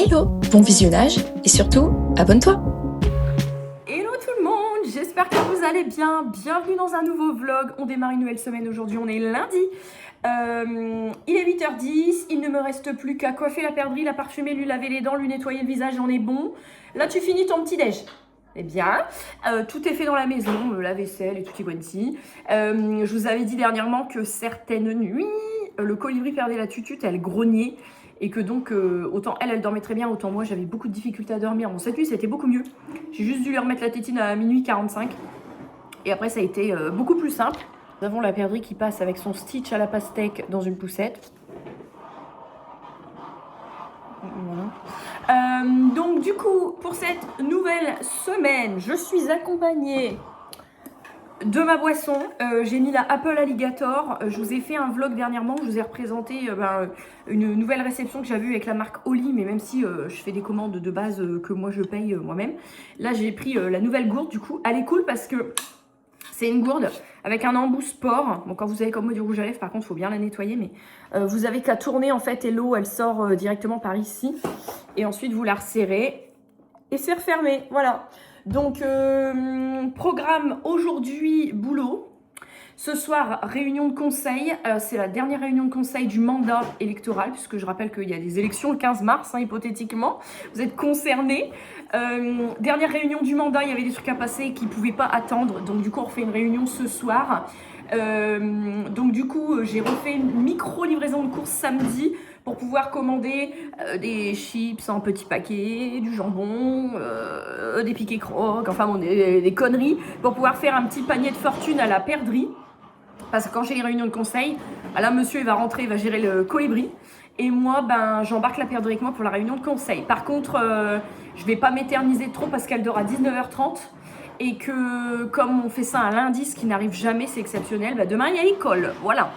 Hello, bon visionnage et surtout, abonne-toi. Hello tout le monde, j'espère que vous allez bien. Bienvenue dans un nouveau vlog. On démarre une nouvelle semaine aujourd'hui, on est lundi. Il est 8h10, il ne me reste plus qu'à coiffer la perdrix, la parfumer, lui laver les dents, lui nettoyer le visage, on est bon. Là tu finis ton petit déj. Eh bien, tout est fait dans la maison, la vaisselle et tout est quanti. Je vous avais dit dernièrement que certaines nuits, le colibri perdait la tutute, elle grognait. Et que donc, autant elle dormait très bien, autant moi j'avais beaucoup de difficultés à dormir. Bon, cette nuit c'était beaucoup mieux. J'ai juste dû lui remettre la tétine à minuit 45. Et après ça a été beaucoup plus simple. Nous avons la perdrix qui passe avec son Stitch à la pastèque dans une poussette. Voilà. Donc du coup, pour cette nouvelle semaine, je suis accompagnée de ma boisson. J'ai mis la Apple Alligator. Je vous ai fait un vlog dernièrement où je vous ai représenté une nouvelle réception que j'avais eue avec la marque Oli, mais même si je fais des commandes de base que moi je paye moi-même. Là j'ai pris la nouvelle gourde du coup. Elle est cool parce que c'est une gourde avec un embout sport. Bon, quand vous avez comme moi du rouge à lèvres, par contre, il faut bien la nettoyer. Mais vous avez qu'à tourner en fait et l'eau, elle sort directement par ici. Et ensuite, vous la resserrez et c'est refermé. Voilà. Donc, programme aujourd'hui, boulot. Ce soir, réunion de conseil. C'est la dernière réunion de conseil du mandat électoral, puisque je rappelle qu'il y a des élections le 15 mars, hein, hypothétiquement. Vous êtes concernés. Dernière réunion du mandat, il y avait des trucs à passer qui ne pouvaient pas attendre. Donc du coup, on refait une réunion ce soir. Donc du coup, j'ai refait une micro-livraison de courses samedi pour pouvoir commander des chips en petits paquets, du jambon, des piquets crocs, enfin bon, des conneries, pour pouvoir faire un petit panier de fortune à la perdrix. Parce que quand j'ai une réunion de conseil, là, monsieur, il va rentrer, il va gérer le colibri. Et moi, j'embarque la perdrix avec moi pour la réunion de conseil. Par contre, je vais pas m'éterniser trop parce qu'elle dort à 19h30. Et que, comme on fait ça un lundi, ce qui n'arrive jamais, c'est exceptionnel, demain, il y a l'école. Voilà.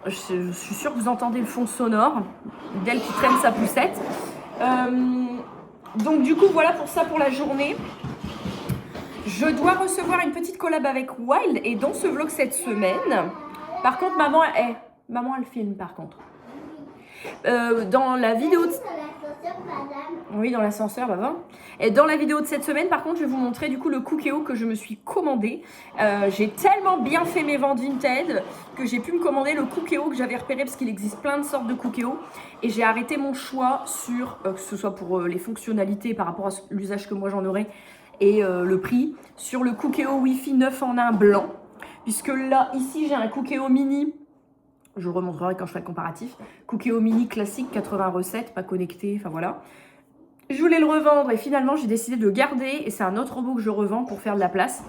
Je suis sûre que vous entendez le fond sonore d'elle qui traîne sa poussette. Donc, du coup, voilà pour ça pour la journée. Je dois recevoir une petite collab avec Wild et dans ce vlog cette semaine. Par contre, maman, elle filme par contre. Dans la vidéo de... Oui, dans l'ascenseur, va. Et dans la vidéo de cette semaine, par contre, je vais vous montrer du coup le Cookéo que je me suis commandé. J'ai tellement bien fait mes ventes Vinted que j'ai pu me commander le Cookéo que j'avais repéré parce qu'il existe plein de sortes de Cookéo. Et j'ai arrêté mon choix sur, que ce soit pour les fonctionnalités par rapport à l'usage que moi j'en aurais et le prix, sur le Cookéo Wi-Fi 9 en 1 blanc. Puisque là, ici, j'ai un Cookéo mini. Je vous remontrerai quand je ferai le comparatif. Cookéo mini classique, 80 recettes, pas connecté, enfin voilà. Je voulais le revendre et finalement j'ai décidé de le garder et c'est un autre robot que je revends pour faire de la place.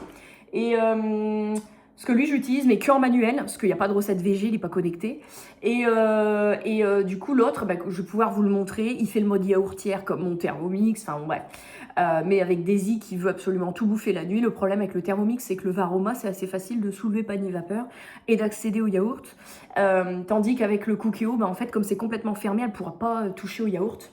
Et parce que lui j'utilise mais que en manuel parce qu'il n'y a pas de recette VG, il n'est pas connecté. Et du coup l'autre, je vais pouvoir vous le montrer. Il fait le mode yaourtière comme mon Thermomix, enfin bon, bref. Mais avec Daisy qui veut absolument tout bouffer la nuit. Le problème avec le Thermomix, c'est que le Varoma, c'est assez facile de soulever panier vapeur et d'accéder au yaourt. Tandis qu'avec le Cookéo, en fait, comme c'est complètement fermé, elle ne pourra pas toucher au yaourt.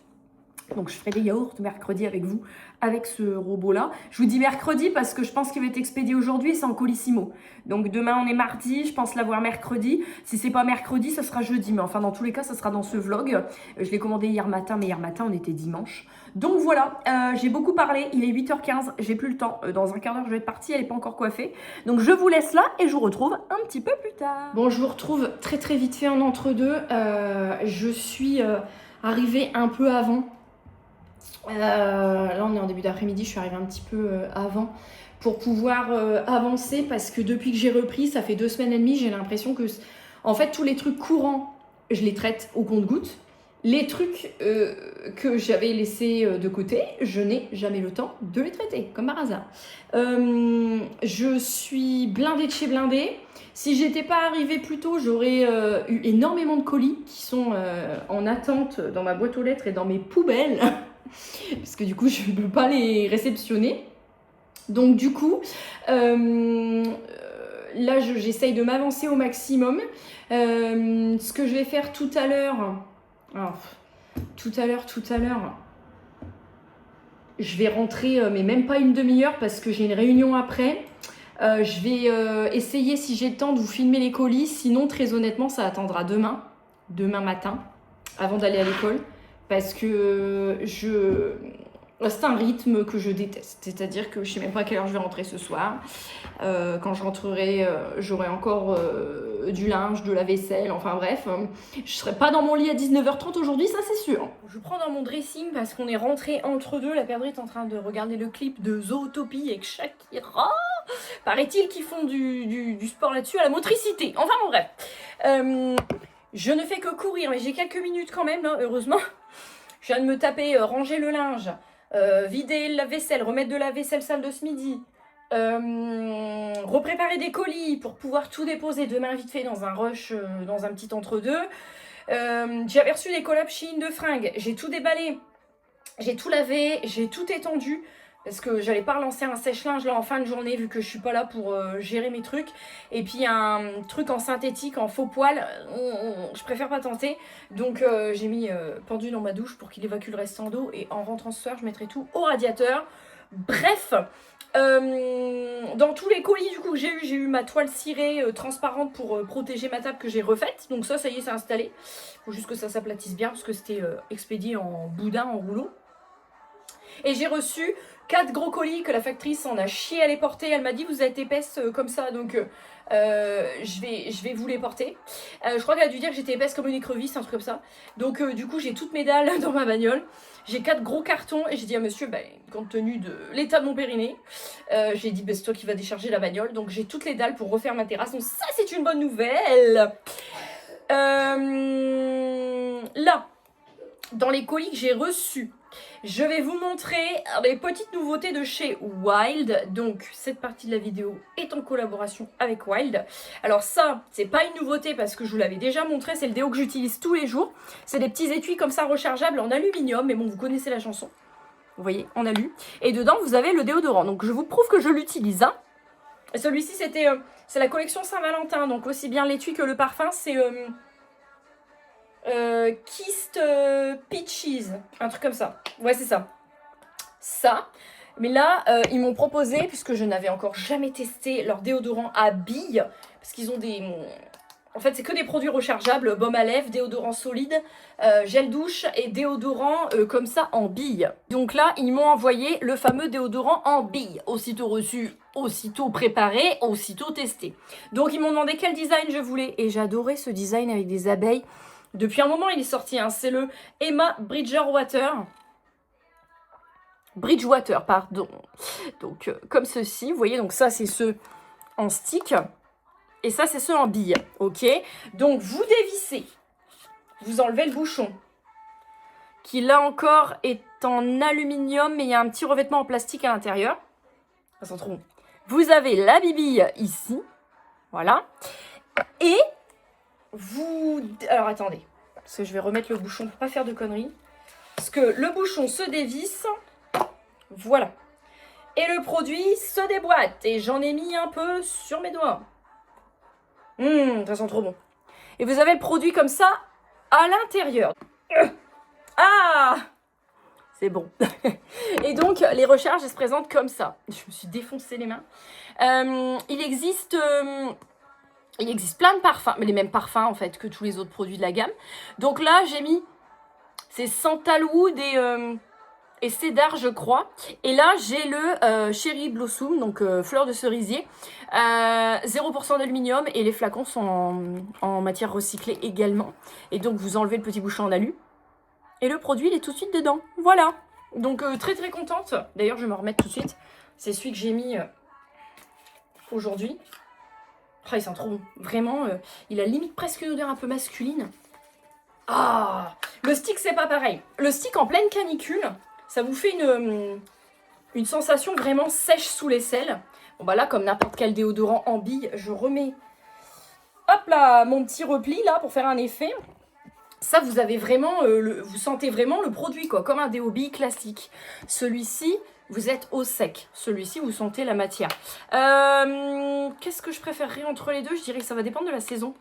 Donc je ferai des yaourts mercredi avec vous, avec ce robot-là. Je vous dis mercredi parce que je pense qu'il va être expédié aujourd'hui et c'est en colissimo. Donc demain on est mardi, je pense l'avoir mercredi. Si c'est pas mercredi, ça sera jeudi. Mais enfin dans tous les cas, ça sera dans ce vlog. Je l'ai commandé hier matin, mais hier matin on était dimanche. Donc voilà, j'ai beaucoup parlé, il est 8h15, j'ai plus le temps. Dans un quart d'heure je vais être partie, elle n'est pas encore coiffée. Donc je vous laisse là et je vous retrouve un petit peu plus tard. Bon, je vous retrouve très très vite fait en entre-deux. Je suis arrivée un peu avant. Là on est en début d'après-midi, je suis arrivée un petit peu avant pour pouvoir avancer parce que depuis que j'ai repris, ça fait 2 semaines et demie, j'ai l'impression que en fait tous les trucs courants, je les traite au compte-gouttes. Les trucs que j'avais laissés de côté, je n'ai jamais le temps de les traiter, comme par hasard. Je suis blindée de chez blindée. Si j'étais pas arrivée plus tôt, j'aurais eu énormément de colis qui sont en attente dans ma boîte aux lettres et dans mes poubelles. Parce que du coup, je ne peux pas les réceptionner. Donc du coup, là, j'essaye de m'avancer au maximum. Ce que je vais faire tout à l'heure... Tout à l'heure, je vais rentrer, mais même pas une demi-heure parce que j'ai une réunion après. Je vais essayer, si j'ai le temps, de vous filmer les colis. Sinon, très honnêtement, ça attendra demain matin, avant d'aller à l'école. parce que c'est un rythme que je déteste. C'est-à-dire que je sais même pas à quelle heure je vais rentrer ce soir. Quand je rentrerai, j'aurai encore du linge, de la vaisselle, enfin bref. Je serai pas dans mon lit à 19h30 aujourd'hui, ça c'est sûr. Je prends dans mon dressing parce qu'on est rentré entre deux. La perdrix est en train de regarder le clip de Zootopie avec Shakira. Paraît-il qu'ils font du sport là-dessus à la motricité. Enfin bon bref. Je ne fais que courir, mais j'ai quelques minutes quand même, là, heureusement. Je viens de me taper ranger le linge, vider la vaisselle, remettre de la vaisselle sale de ce midi, repréparer des colis pour pouvoir tout déposer demain vite fait dans un rush, dans un petit entre-deux. J'ai aperçu des collabs Shein de fringues, j'ai tout déballé, j'ai tout lavé, j'ai tout étendu. Parce que j'allais pas relancer un sèche-linge là en fin de journée vu que je suis pas là pour gérer mes trucs. Et puis un truc en synthétique, en faux poil, je préfère pas tenter. Donc j'ai mis pendu dans ma douche pour qu'il évacue le restant d'eau. Et en rentrant ce soir, je mettrai tout au radiateur. Bref, dans tous les colis du coup que j'ai eu ma toile cirée transparente pour protéger ma table que j'ai refaite. Donc ça y est, c'est installé. Faut juste que ça s'aplatisse bien parce que c'était expédié en boudin, en rouleau. Et j'ai reçu 4 gros colis que la factrice en a chié à les porter. Elle m'a dit vous êtes épaisse comme ça, donc je vais vous les porter. Je crois qu'elle a dû dire que j'étais épaisse comme une écrevisse, un truc comme ça. Donc du coup j'ai toutes mes dalles dans ma bagnole. J'ai 4 gros cartons et j'ai dit à monsieur, compte tenu de l'état de mon périnée, j'ai dit c'est toi qui vas décharger la bagnole. Donc j'ai toutes les dalles pour refaire ma terrasse. Donc ça c'est une bonne nouvelle. Là, dans les colis que j'ai reçus, je vais vous montrer les petites nouveautés de chez Wild. Donc cette partie de la vidéo est en collaboration avec Wild. Alors ça, c'est pas une nouveauté parce que je vous l'avais déjà montré, c'est le déo que j'utilise tous les jours. C'est des petits étuis comme ça rechargeables en aluminium, mais bon vous connaissez la chanson. Vous voyez, en alu. Et dedans vous avez le déodorant. Donc je vous prouve que je l'utilise. Hein. Celui-ci c'est la collection Saint-Valentin, donc aussi bien l'étui que le parfum, c'est Kissed Peaches, un truc comme ça. Ouais, c'est ça. Ça. Mais là, ils m'ont proposé, puisque je n'avais encore jamais testé leur déodorant à billes, parce qu'ils ont des... En fait, c'est que des produits rechargeables, baume à lèvres, déodorant solide, gel douche et déodorant comme ça en billes. Donc là, ils m'ont envoyé le fameux déodorant en billes. Aussitôt reçu, aussitôt préparé, aussitôt testé. Donc ils m'ont demandé quel design je voulais. Et j'adorais ce design avec des abeilles. Depuis un moment, il est sorti. Hein. C'est le Emma Bridgewater, pardon. Donc, comme ceci. Vous voyez, donc ça, c'est ceux en stick. Et ça, c'est ceux en billes. OK. Donc, vous dévissez. Vous enlevez le bouchon. Qui, là encore, est en aluminium. Mais il y a un petit revêtement en plastique à l'intérieur. Ça sent trop bon. Vous avez la bibille ici. Voilà. Et... Alors attendez, parce que je vais remettre le bouchon pour pas faire de conneries. Parce que le bouchon se dévisse, voilà. Et le produit se déboîte. Et j'en ai mis un peu sur mes doigts. Ça sent trop bon. Et vous avez le produit comme ça à l'intérieur. Ah! C'est bon. Et donc, les recharges, elles se présentent comme ça. Je me suis défoncé les mains. Il existe plein de parfums, mais les mêmes parfums en fait que tous les autres produits de la gamme. Donc là, j'ai mis, c'est Sandalwood et Cédar, je crois. Et là, j'ai le Cherry Blossom, donc fleur de cerisier, 0% d'aluminium et les flacons sont en matière recyclée également. Et donc, vous enlevez le petit bouchon en alu. Et le produit, il est tout de suite dedans. Voilà. Donc, très très contente. D'ailleurs, je vais me remettre tout de suite. C'est celui que j'ai mis aujourd'hui. Oh, il sent trop bon. Vraiment, il a limite presque une odeur un peu masculine. Ah! Le stick, c'est pas pareil. Le stick en pleine canicule, ça vous fait une sensation vraiment sèche sous l'aisselle. Bon, bah là, comme n'importe quel déodorant en bille, je remets, hop là, mon petit repli là pour faire un effet. Ça, vous avez vraiment, vous sentez vraiment le produit, quoi, comme un déo bille classique. Celui-ci, vous êtes au sec. Celui-ci, vous sentez la matière. Qu'est-ce que je préférerais entre les deux? Je dirais que ça va dépendre de la saison.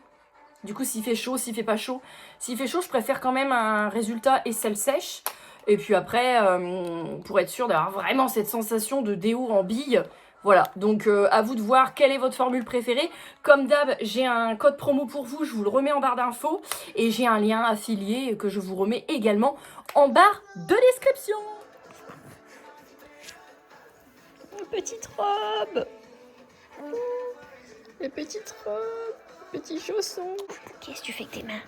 Du coup, s'il fait chaud, s'il fait pas chaud. S'il fait chaud, je préfère quand même un résultat aisselle sèche. Et puis après, pour être sûr d'avoir vraiment cette sensation de déo en bille, Voilà, donc à vous de voir quelle est votre formule préférée. Comme d'hab, j'ai un code promo pour vous, je vous le remets en barre d'infos. Et j'ai un lien affilié que je vous remets également en barre de description. Petite robe. Les petites robes, les petits chaussons. Qu'est-ce que tu fais avec tes mains?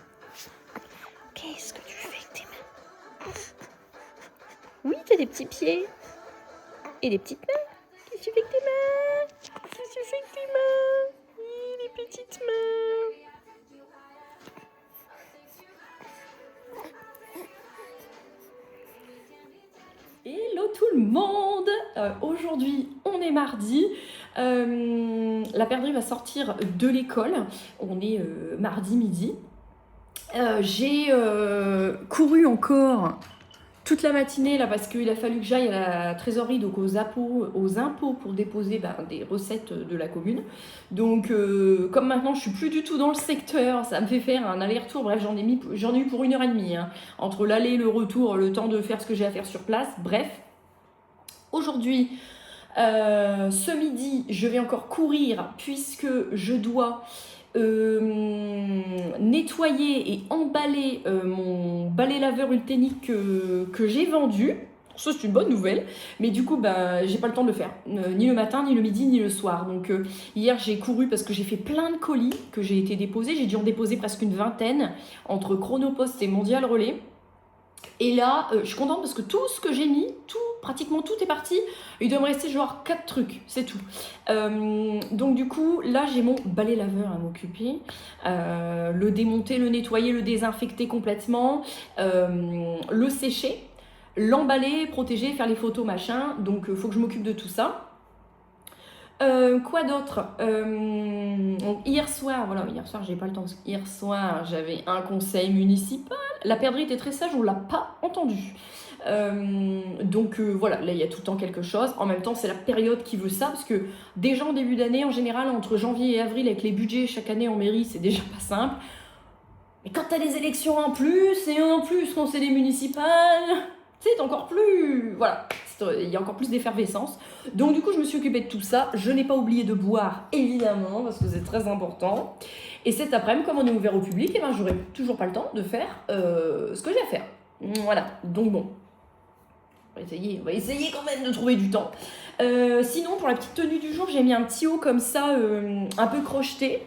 Qu'est-ce que tu fais avec tes mains? Oui, t'as des petits pieds. Et des petites mains. Qu'est-ce que tu fais avec tes mains? Qu'est-ce que tu fais avec tes mains? Oui, les petites mains. Hello tout le monde. Aujourd'hui, on est mardi. La perdrix va sortir de l'école. On est mardi midi. J'ai couru encore toute la matinée là parce qu'il a fallu que j'aille à la trésorerie, donc aux impôts pour déposer des recettes de la commune. Donc comme maintenant je suis plus du tout dans le secteur, ça me fait faire un aller-retour. Bref, j'en ai eu pour 1h30 hein, entre l'aller et le retour, le temps de faire ce que j'ai à faire sur place. Bref, aujourd'hui, ce midi, je vais encore courir puisque je dois nettoyer et emballer mon balai laveur Ultenic que j'ai vendu. Ça c'est une bonne nouvelle, mais du coup j'ai pas le temps de le faire, ni le matin, ni le midi, ni le soir. Donc hier j'ai couru parce que j'ai fait plein de colis que j'ai été déposés. J'ai dû en déposer presque une vingtaine entre Chronopost et Mondial Relais. Et là, je suis contente parce que tout ce que j'ai mis, pratiquement tout est parti. Il doit me rester genre 4 trucs, c'est tout. Donc du coup, là j'ai mon balai laveur à m'occuper. Le démonter, le nettoyer, le désinfecter complètement, le sécher, l'emballer, protéger, faire les photos, machin. Donc il faut que je m'occupe de tout ça. Quoi d'autre? Hier soir, j'ai pas le temps parce que hier soir j'avais un conseil municipal. La perdrix était très sage, on l'a pas entendu. Donc voilà, là il y a tout le temps quelque chose. En même temps, c'est la période qui veut ça parce que déjà en début d'année, en général, entre janvier et avril, avec les budgets chaque année en mairie, c'est déjà pas simple. Mais quand t'as des élections en plus, et en plus quand c'est des municipales, c'est encore plus... Voilà, il y a encore plus d'effervescence. Donc du coup, je me suis occupée de tout ça. Je n'ai pas oublié de boire, évidemment, parce que c'est très important. Et cet après-midi, comme on est ouvert au public, eh ben, j'aurai toujours pas le temps de faire ce que j'ai à faire. Voilà, donc bon. On va essayer quand même de trouver du temps. Sinon, pour la petite tenue du jour, j'ai mis un petit haut comme ça, un peu crocheté,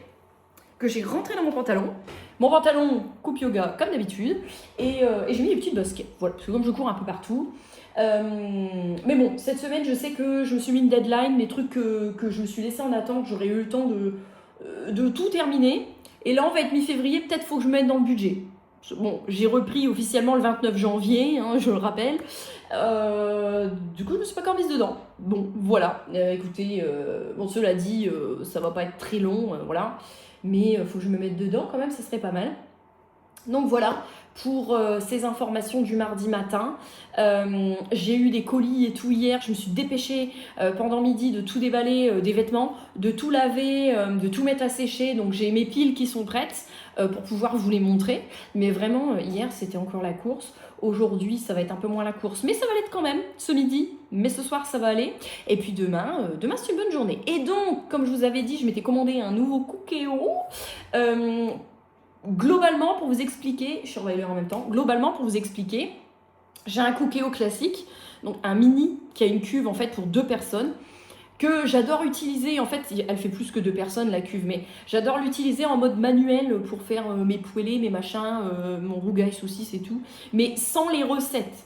que j'ai rentré dans mon pantalon. Mon pantalon coupe yoga comme d'habitude et j'ai mis des petites baskets. Voilà, parce que comme je cours un peu partout. Mais bon, cette semaine, je sais que je me suis mis une deadline, les trucs que je me suis laissé en attente, j'aurais eu le temps de tout terminer. Et là, on va être mi-février, peut-être faut que je me mette dans le budget. Bon, j'ai repris officiellement le 29 janvier, hein, je le rappelle. Du coup, je me suis pas encore mise dedans. Bon, voilà. Écoutez, bon, cela dit, ça va pas être très long, voilà. Mais il faut que je me mette dedans quand même, ça serait pas mal. Donc voilà, pour ces informations du mardi matin. J'ai eu des colis et tout hier, je me suis dépêchée pendant midi de tout déballer des vêtements, de tout laver, de tout mettre à sécher. Donc j'ai mes piles qui sont prêtes pour pouvoir vous les montrer. Mais vraiment, hier c'était encore la course. Aujourd'hui, ça va être un peu moins la course, mais ça va l'être quand même ce midi. Mais ce soir, ça va aller. Et puis demain c'est une bonne journée. Et donc, comme je vous avais dit, je m'étais commandé un nouveau Cookéo. Globalement, pour vous expliquer, je surveille l'heure en même temps. Globalement, pour vous expliquer, j'ai un Cookéo classique, donc un mini qui a une cuve en fait pour 2 personnes. Que j'adore utiliser, en fait, elle fait plus que 2 personnes la cuve, mais j'adore l'utiliser en mode manuel pour faire mes poêlés, mes machins, mon rougail saucisse et tout, mais sans les recettes.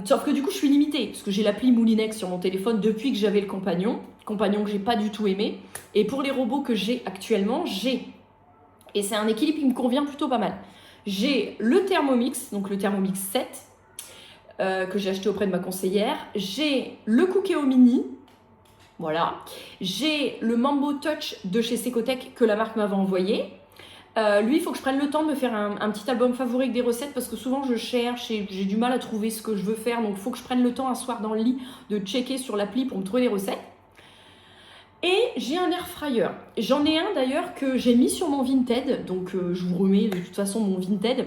Sauf que du coup, je suis limitée, parce que j'ai l'appli Moulinex sur mon téléphone depuis que j'avais le compagnon que j'ai pas du tout aimé. Et pour les robots que j'ai actuellement, et c'est un équilibre qui me convient plutôt pas mal. J'ai le Thermomix, donc le Thermomix 7, que j'ai acheté auprès de ma conseillère. J'ai le Cookéo Mini. Voilà, j'ai le Mambo Touch de chez Secotech que la marque m'avait envoyé. Lui, il faut que je prenne le temps de me faire un petit album favori avec des recettes parce que souvent je cherche et j'ai du mal à trouver ce que je veux faire. Donc il faut que je prenne le temps un soir dans le lit de checker sur l'appli pour me trouver les recettes. Et j'ai un air fryer. J'en ai un d'ailleurs que j'ai mis sur mon Vinted. Donc je vous remets de toute façon mon Vinted.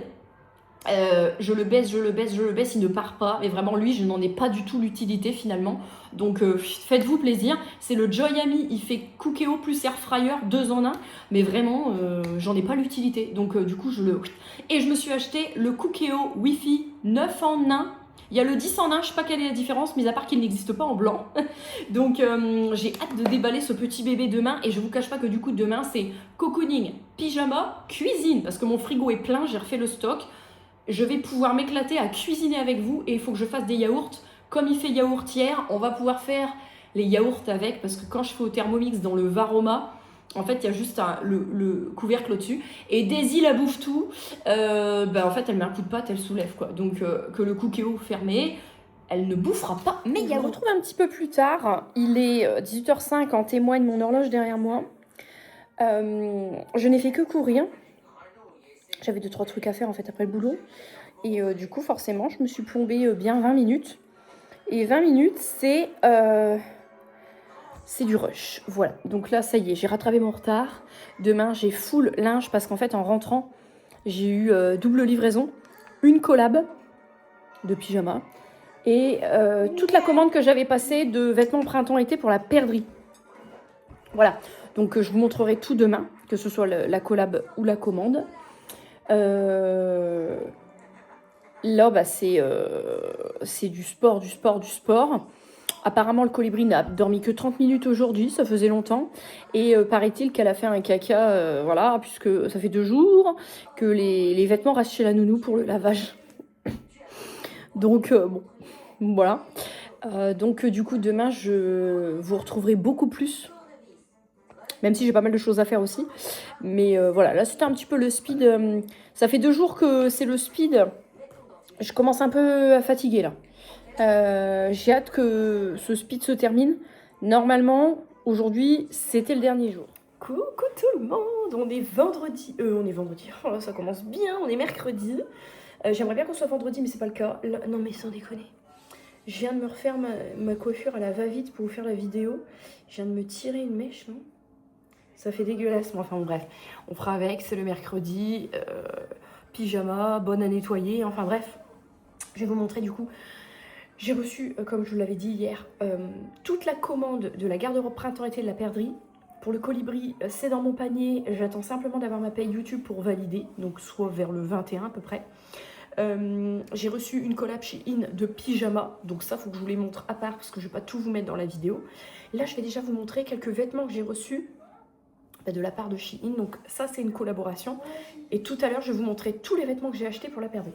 Je le baisse, il ne part pas. Mais vraiment, lui, je n'en ai pas du tout l'utilité finalement. Donc, faites-vous plaisir. C'est le Joyami, il fait Cookéo plus Air Fryer, 2 en 1. Mais vraiment, j'en ai pas l'utilité. Donc, du coup, je le... Et je me suis acheté le Cookéo Wi-Fi 9 en 1. Il y a le 10 en 1, je sais pas quelle est la différence, mis à part qu'il n'existe pas en blanc. Donc, j'ai hâte de déballer ce petit bébé demain. Et je vous cache pas que du coup, demain, c'est cocooning, pyjama, cuisine. Parce que mon frigo est plein, j'ai refait le stock. Je vais pouvoir m'éclater à cuisiner avec vous et il faut que je fasse des yaourts. Comme il fait yaourtière, on va pouvoir faire les yaourts avec parce que quand je fais au Thermomix dans le Varoma, en fait, il y a juste le couvercle au-dessus. Et Daisy la bouffe tout. En fait, elle met un coup de patte, elle soulève quoi. Donc, que le Cookéo fermé, elle ne bouffera pas mes yaourts. Je vous retrouve un petit peu plus tard. Il est 18h05, en témoigne mon horloge derrière moi. Je n'ai fait que courir. J'avais 2-3 trucs à faire en fait après le boulot. Et du coup, forcément, je me suis plombée bien 20 minutes. Et 20 minutes, c'est du rush. Voilà. Donc là, ça y est, j'ai rattrapé mon retard. Demain, j'ai full linge parce qu'en fait, en rentrant, j'ai eu double livraison. Une collab de pyjama. Et toute la commande que j'avais passée de vêtements printemps-été pour la perdrix. Voilà. Donc, je vous montrerai tout demain, que ce soit la collab ou la commande. Là, bah, c'est du sport. Apparemment, le colibri n'a dormi que 30 minutes aujourd'hui, ça faisait longtemps. Et paraît-il qu'elle a fait un caca, voilà, puisque ça fait 2 jours que les vêtements restent chez la nounou pour le lavage. Donc, bon, voilà. Donc, du coup, demain, je vous retrouverai beaucoup plus. Même si j'ai pas mal de choses à faire aussi. Mais voilà, là, c'était un petit peu le speed. Ça fait 2 jours que c'est le speed. Je commence un peu à fatiguer, là. J'ai hâte que ce speed se termine. Normalement, aujourd'hui, c'était le dernier jour. Coucou tout le monde, on est vendredi. Oh là, ça commence bien, on est mercredi. J'aimerais bien qu'on soit vendredi, mais c'est pas le cas. Là, non, mais sans déconner. Je viens de me refaire ma coiffure à la va-vite pour vous faire la vidéo. Je viens de me tirer une mèche, non? Ça fait dégueulasse, mais enfin bref. On fera avec, c'est le mercredi. Pyjama, bonne à nettoyer, enfin bref. Je vais vous montrer du coup. J'ai reçu, comme je vous l'avais dit hier, toute la commande de la garde-robe printemps-été de la perdrix. Pour le colibri, c'est dans mon panier. J'attends simplement d'avoir ma paye YouTube pour valider, donc soit vers le 21 à peu près. J'ai reçu une collab chez In de pyjama, donc ça, faut que je vous les montre à part parce que je vais pas tout vous mettre dans la vidéo. Là, je vais déjà vous montrer quelques vêtements que j'ai reçus de la part de Shein. Donc ça, c'est une collaboration. Et tout à l'heure, je vais vous montrer tous les vêtements que j'ai achetés pour la perdrix.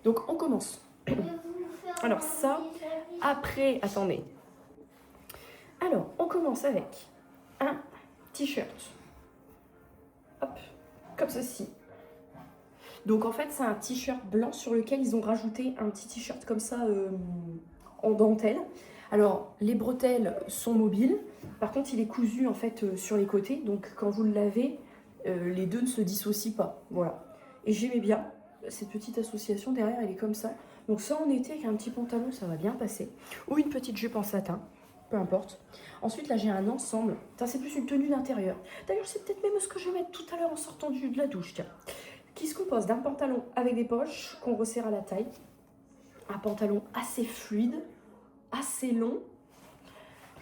Donc, on commence. Alors ça, après, attendez. Alors, on commence avec un t-shirt. Hop, comme ceci. Donc en fait, c'est un t-shirt blanc sur lequel ils ont rajouté un petit t-shirt comme ça en dentelle. Alors, les bretelles sont mobiles. Par contre, il est cousu en fait sur les côtés. Donc, quand vous le lavez, les deux ne se dissocient pas. Voilà. Et j'aimais bien cette petite association derrière, elle est comme ça. Donc, ça en été avec un petit pantalon, ça va bien passer. Ou une petite jupe en satin, peu importe. Ensuite, là, j'ai un ensemble. Ça, c'est plus une tenue d'intérieur. D'ailleurs, c'est peut-être même ce que je vais mettre tout à l'heure en sortant de la douche, tiens. Qui se compose d'un pantalon avec des poches qu'on resserre à la taille. Un pantalon assez fluide, assez long,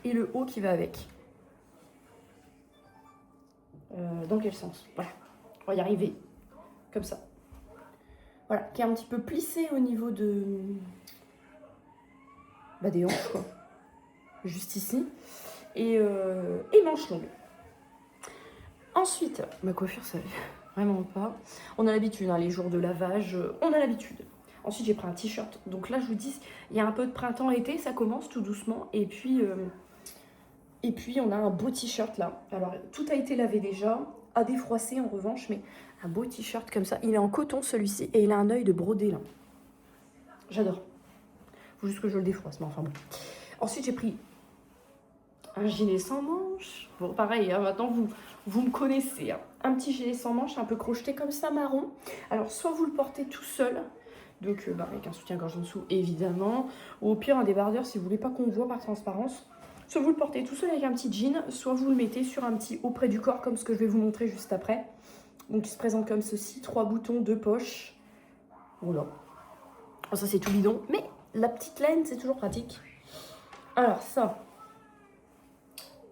et le haut qui va avec. Dans quel sens? Voilà, on va y arriver, comme ça. Voilà, qui est un petit peu plissé au niveau de... des hanches, quoi. Juste ici. Et manches longues. Ensuite, ma coiffure, ça vraiment pas. On a l'habitude, hein, les jours de lavage, on a l'habitude. Ensuite, j'ai pris un t-shirt. Donc là, je vous dis, il y a un peu de printemps-été, ça commence tout doucement. Et puis, on a un beau t-shirt là. Alors, tout a été lavé déjà, à défroisser en revanche, mais un beau t-shirt comme ça. Il est en coton celui-ci et il a un œil de brodé là. J'adore. Faut juste que je le défroisse, mais enfin bon. Ensuite, j'ai pris un gilet sans manches. Bon, pareil, hein, maintenant vous me connaissez. Hein. Un petit gilet sans manches, un peu crocheté comme ça, marron. Alors, soit vous le portez tout seul. Donc, avec un soutien-gorge en dessous, évidemment. Ou au pire, un débardeur si vous voulez pas qu'on voit par transparence. Soit vous le portez tout seul avec un petit jean, soit vous le mettez sur un petit haut près du corps, comme ce que je vais vous montrer juste après. Donc, il se présente comme ceci. 3 boutons, 2 poches. Voilà. Oh, ça c'est tout bidon, mais la petite laine c'est toujours pratique. Alors ça,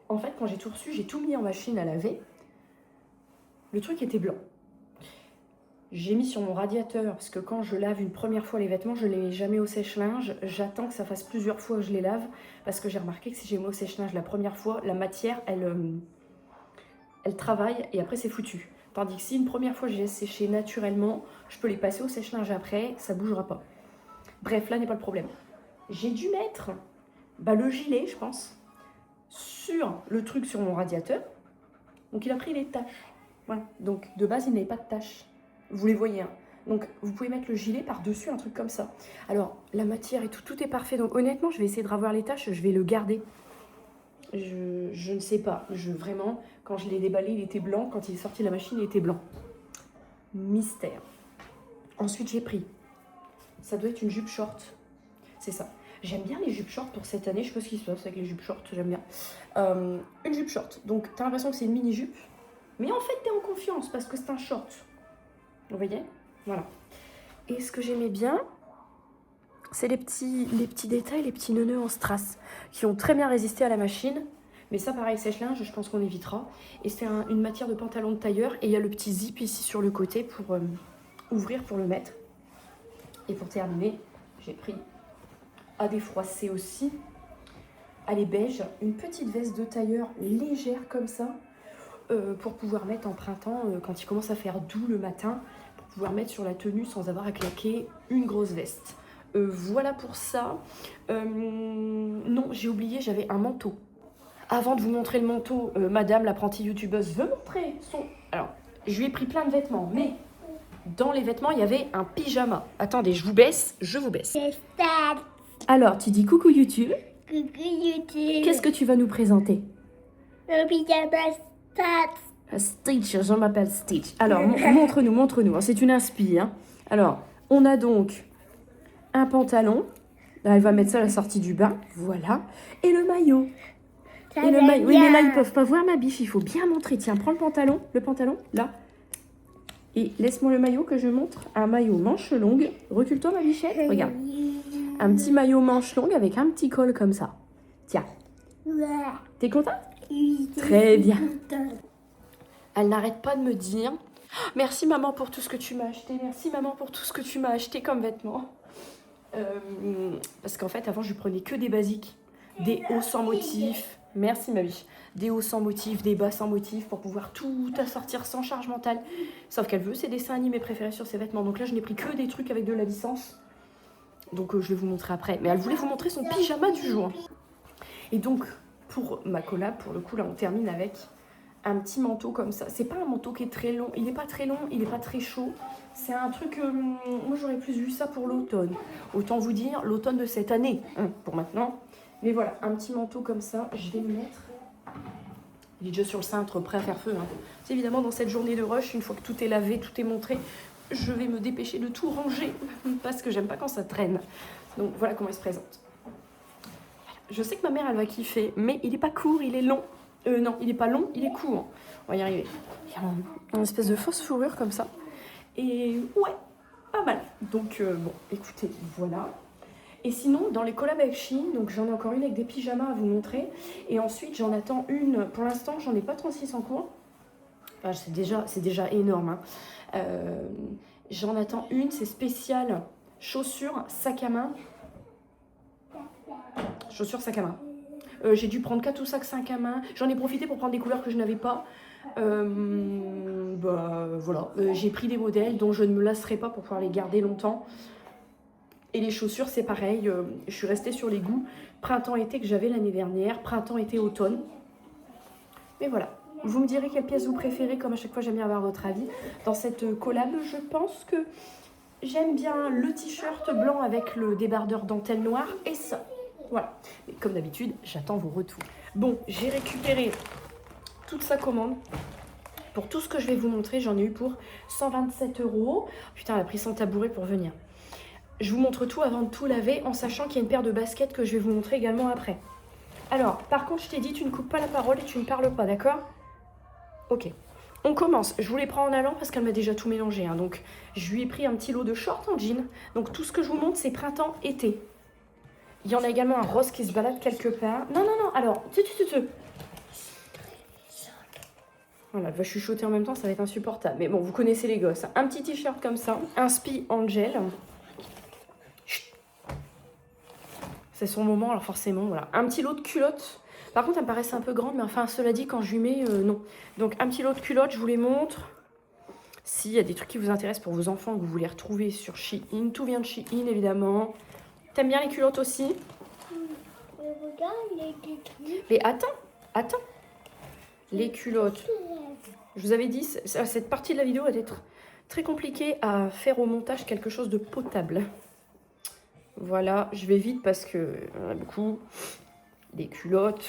en fait quand j'ai tout reçu, j'ai tout mis en machine à laver. Le truc était blanc. J'ai mis sur mon radiateur, parce que quand je lave une première fois les vêtements, je ne les mets jamais au sèche-linge. J'attends que ça fasse plusieurs fois que je les lave, parce que j'ai remarqué que si j'ai mis au sèche-linge la première fois, la matière, elle travaille et après c'est foutu. Tandis que si une première fois je les laisse sécher naturellement, je peux les passer au sèche-linge après, ça ne bougera pas. Bref, là n'est pas le problème. J'ai dû mettre le gilet, je pense, sur le truc sur mon radiateur. Donc il a pris les taches. Voilà. Donc de base, il n'avait pas de taches. Vous les voyez. Hein. Donc vous pouvez mettre le gilet par-dessus, un truc comme ça. Alors la matière et tout est parfait. Donc honnêtement, je vais essayer de revoir les taches, je vais le garder. Je ne sais pas. Vraiment, quand je l'ai déballé, il était blanc. Quand il est sorti de la machine, il était blanc. Mystère. Ensuite, j'ai pris. Ça doit être une jupe short. C'est ça. J'aime bien les jupes short pour cette année. Je sais pas ce qui se passe avec les jupes short. J'aime bien. Une jupe short. Donc, t'as l'impression que c'est une mini-jupe. Mais en fait, t'es en confiance parce que c'est un short. Vous voyez? Voilà. Et ce que j'aimais bien, c'est les petits détails, les petits nœuds en strass qui ont très bien résisté à la machine. Mais ça, pareil, sèche-linge, je pense qu'on évitera. Et c'est une matière de pantalon de tailleur. Et il y a le petit zip ici sur le côté pour ouvrir, pour le mettre. Et pour terminer, j'ai pris à défroisser aussi, à les beige, une petite veste de tailleur légère comme ça, pour pouvoir mettre en printemps, quand il commence à faire doux le matin, pour pouvoir mettre sur la tenue sans avoir à claquer une grosse veste. Voilà pour ça. Non, j'ai oublié, j'avais un manteau. Avant de vous montrer le manteau, madame l'apprentie youtubeuse veut montrer son... Alors, je lui ai pris plein de vêtements, mais dans les vêtements, il y avait un pyjama. Attendez, je vous baisse. Alors, tu dis coucou YouTube. Coucou YouTube. Qu'est-ce que tu vas nous présenter? Le pyjama Stats. Stitch, je m'appelle Stitch. Alors, montre-nous. C'est une inspi. Hein. Alors, on a donc un pantalon. Là, elle va mettre ça à la sortie du bain. Voilà. Et le maillot. Oui, mais là, ils peuvent pas voir ma biche. Il faut bien montrer. Tiens, prends le pantalon, là. Et laisse-moi le maillot que je montre. Un maillot manche longue. Recule-toi, ma bichette. Regarde. Un petit maillot manche longue avec un petit col comme ça. Tiens. T'es contente? Très bien. Elle n'arrête pas de me dire « Merci maman pour tout ce que tu m'as acheté. Merci maman pour tout ce que tu m'as acheté comme vêtements. » Parce qu'en fait, avant, je prenais que des basiques. Des hauts sans motif. Merci ma biche. Des hauts sans motif, des bas sans motif pour pouvoir tout assortir sans charge mentale. Sauf qu'elle veut ses dessins animés préférés sur ses vêtements. Donc là, je n'ai pris que des trucs avec de la licence. Donc je vais vous montrer après. Mais elle voulait vous montrer son pyjama du jour. Et donc, pour ma collab, pour le coup, là, on termine avec un petit manteau comme ça. C'est pas un manteau qui est très long. Il n'est pas très long, il n'est pas très chaud. C'est un truc... moi, j'aurais plus vu ça pour l'automne. Autant vous dire, l'automne de cette année, hein, pour maintenant. Mais voilà, un petit manteau comme ça, je vais le mettre. Il est déjà sur le cintre, prêt à faire feu. Hein. C'est évidemment dans cette journée de rush, une fois que tout est lavé, tout est montré, je vais me dépêcher de tout ranger parce que j'aime pas quand ça traîne. Donc voilà comment il se présente. Je sais que ma mère, elle va kiffer, mais il est pas court, il est long. Non, il est pas long, il est court. On va y arriver. Il y a une espèce de fausse fourrure comme ça. Et ouais, pas mal. Donc bon, écoutez, voilà. Et sinon, dans les collabs avec Shein, donc j'en ai encore une avec des pyjamas à vous montrer. Et ensuite, j'en attends une. Pour l'instant, j'en ai pas 36 en cours. Enfin, c'est déjà énorme. Hein. J'en attends une, c'est spécial chaussures, sac à main. Chaussures, sac à main. J'ai dû prendre 4 ou 5 sacs à main. J'en ai profité pour prendre des couleurs que je n'avais pas. Voilà. J'ai pris des modèles dont je ne me lasserai pas pour pouvoir les garder longtemps. Et les chaussures, c'est pareil, je suis restée sur les goûts printemps-été que j'avais l'année dernière, printemps-été-automne. Mais voilà, vous me direz quelle pièce vous préférez, comme à chaque fois j'aime bien avoir votre avis. Dans cette collab, je pense que j'aime bien le t-shirt blanc avec le débardeur dentelle noire et ça. Voilà, et comme d'habitude, j'attends vos retours. Bon, j'ai récupéré toute sa commande. Pour tout ce que je vais vous montrer, j'en ai eu pour 127 €. Putain, elle a pris son tabouret pour venir. Je vous montre tout avant de tout laver, en sachant qu'il y a une paire de baskets que je vais vous montrer également après. Alors, par contre, je t'ai dit, tu ne coupes pas la parole et tu ne parles pas, d'accord? Ok. On commence. Je vous les prends en allant parce qu'elle m'a déjà tout mélangé. Hein. Donc, je lui ai pris un petit lot de shorts en jean. Donc, tout ce que je vous montre, c'est printemps-été. Il y en a également un rose qui se balade quelque part. Non, non, non. Alors, Voilà, elle va chuchoter en même temps, ça va être insupportable. Mais bon, vous connaissez les gosses. Un petit t-shirt comme ça. Un Spi Angel. Chut. C'est son moment, alors forcément, voilà. Un petit lot de culottes. Par contre, elle me paraissait un peu grande, mais enfin, cela dit, quand je lui mets, non. Donc, un petit lot de culottes, je vous les montre. S'il y a des trucs qui vous intéressent pour vos enfants, que vous voulez retrouver sur Shein. Tout vient de Shein, évidemment. T'aimes bien les culottes aussi? Mais attends. Les culottes. Je vous avais dit, cette partie de la vidéo va être très compliquée à faire au montage quelque chose de potable. Voilà, je vais vite parce que on a beaucoup. Les culottes.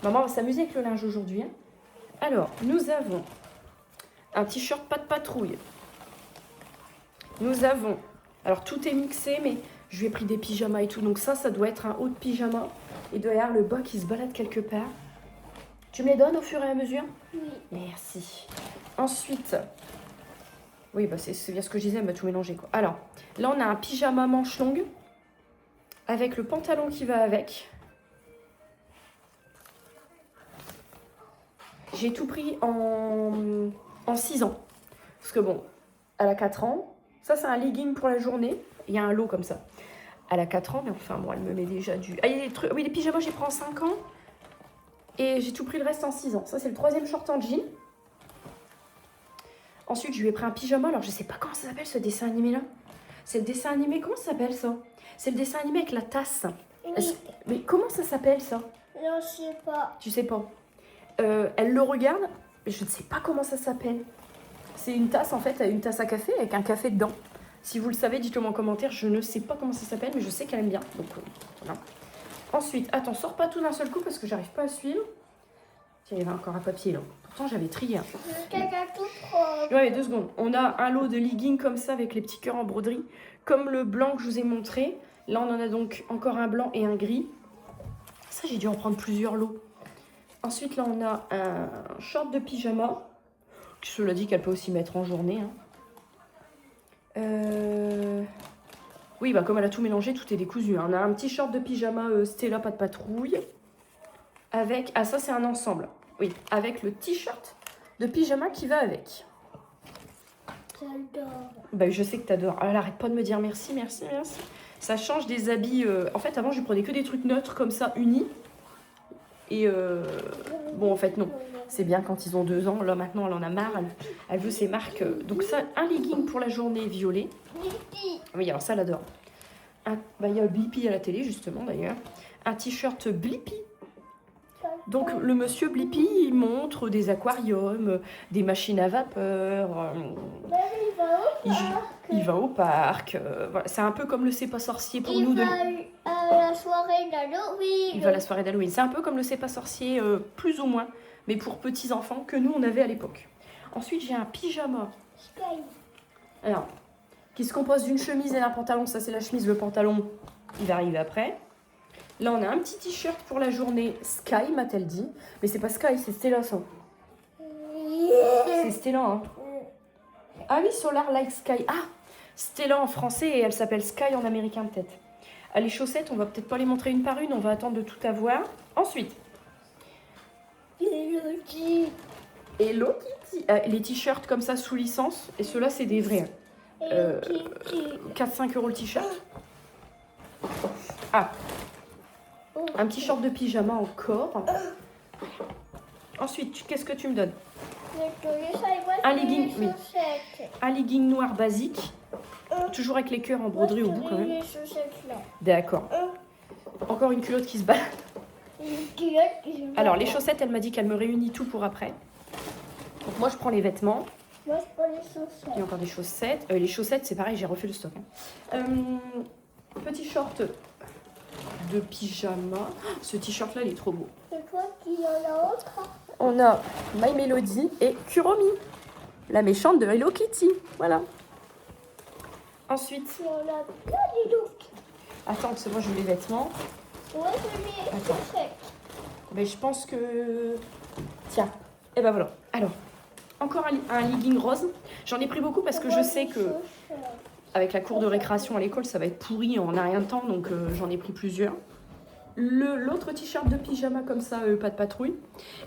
Maman va s'amuser avec le linge aujourd'hui. Hein. Alors, nous avons un t-shirt pas de patrouille. Nous avons... Alors, tout est mixé, mais je lui ai pris des pyjamas et tout. Donc ça doit être un haut de pyjama. Et derrière, le bas qui se balade quelque part. Tu me les donnes au fur et à mesure? Oui. Merci. Ensuite... Oui, bah c'est bien ce que je disais, elle m'a tout mélangé, quoi. Alors, là, on a un pyjama manche longue. Avec le pantalon qui va avec. J'ai tout pris en 6 ans. Parce que bon, elle a 4 ans. Ça, c'est un legging pour la journée. Il y a un lot comme ça. Elle a 4 ans, mais enfin, bon, elle me met déjà du... Ah, il y a des trucs... Oui, les pyjamas, j'ai pris en 5 ans. Et j'ai tout pris le reste en 6 ans. Ça, c'est le 3e short en jean. Ensuite, je lui ai pris un pyjama. Alors, je sais pas comment ça s'appelle, ce dessin animé-là. C'est le dessin animé... Comment ça s'appelle, ça? C'est le dessin animé avec la tasse. Oui. Mais comment ça s'appelle, ça? Non, je sais pas. Tu sais pas. Elle le regarde, je ne sais pas comment ça s'appelle. C'est une tasse en fait, une tasse à café avec un café dedans. Si vous le savez, dites-le moi en commentaire. Je ne sais pas comment ça s'appelle, mais je sais qu'elle aime bien. Donc voilà. Ensuite, attends, sors pas tout d'un seul coup parce que j'arrive pas à suivre. Tiens, il y avait encore un papier là. Pourtant, j'avais trié. Ouais, 2 secondes. On a un lot de leggings comme ça avec les petits cœurs en broderie. Comme le blanc que je vous ai montré. Là, on en a donc encore un blanc et un gris. Ça, j'ai dû en prendre plusieurs lots. Ensuite, là, on a un short de pyjama. Cela dit qu'elle peut aussi mettre en journée. Hein. Oui, bah comme elle a tout mélangé, tout est décousu. Hein. On a un petit short de pyjama Stella, pas de patrouille. Avec... Ah, ça, c'est un ensemble. Oui, avec le t-shirt de pyjama qui va avec. J'adore. Bah, je sais que t'adores. Elle arrête pas de me dire merci, merci, merci. Ça change des habits. En fait, avant, je prenais que des trucs neutres comme ça, unis. Et bon, en fait, non. C'est bien quand ils ont 2 ans. Là, maintenant, elle en a marre. Elle veut ses marques. Donc ça, un legging pour la journée violet. Oui, alors ça, elle adore. Bah, il y a Blippi à la télé, justement, d'ailleurs. Un t-shirt Blippi. Donc, le monsieur Blippi, il montre des aquariums, des machines à vapeur. Il va au parc. Voilà. C'est un peu comme le C'est pas sorcier pour nous. À la soirée d'Halloween. Il va à la soirée d'Halloween. C'est un peu comme le C'est pas sorcier, plus ou moins, mais pour petits enfants que nous on avait à l'époque. Ensuite, j'ai un pyjama. Alors, qui se compose d'une chemise et d'un pantalon. Ça, c'est la chemise. Le pantalon, il va arriver après. Là, on a un petit t-shirt pour la journée Sky, m'a-t-elle dit. Mais c'est pas Sky, c'est Stella, ça. C'est Stella, hein. Ah oui, Solar Like Sky. Ah, Stella en français et elle s'appelle Sky en américain, peut-être. Ah, les chaussettes, on va peut-être pas les montrer une par une, on va attendre de tout avoir. Ensuite, Hello Kitty. Les t-shirts comme ça sous licence, et ceux-là, c'est des vrais. 4-5 € le t-shirt. Ah, un petit short de pyjama encore. Ensuite, qu'est-ce que tu me donnes? Un legging, oui. Un legging noir basique. Toujours avec les cœurs en broderie au bout quand même. D'accord. Encore une culotte qui se balade. Alors les chaussettes, elle m'a dit qu'elle me réunit tout pour après. Donc moi je prends les vêtements. Moi je prends les chaussettes. Il y a encore des chaussettes. Les chaussettes c'est pareil, j'ai refait le stock. Hein. Petit short de pyjama. Ce t-shirt là il est trop beau. C'est toi qui en as autre? On a My Melody et Kuromi, la méchante de Hello Kitty. Voilà. Ensuite. On a plein de looks. Attends, c'est moi je veux les vêtements. Ouais, je mets les chaussettes. Mais je pense que... Tiens. Et ben voilà. Alors, Encore un legging rose. J'en ai pris beaucoup parce que je sais que avec la cour de récréation à l'école, ça va être pourri en un rien de temps, donc j'en ai pris plusieurs. L'autre t-shirt de pyjama comme ça, pas de patrouille.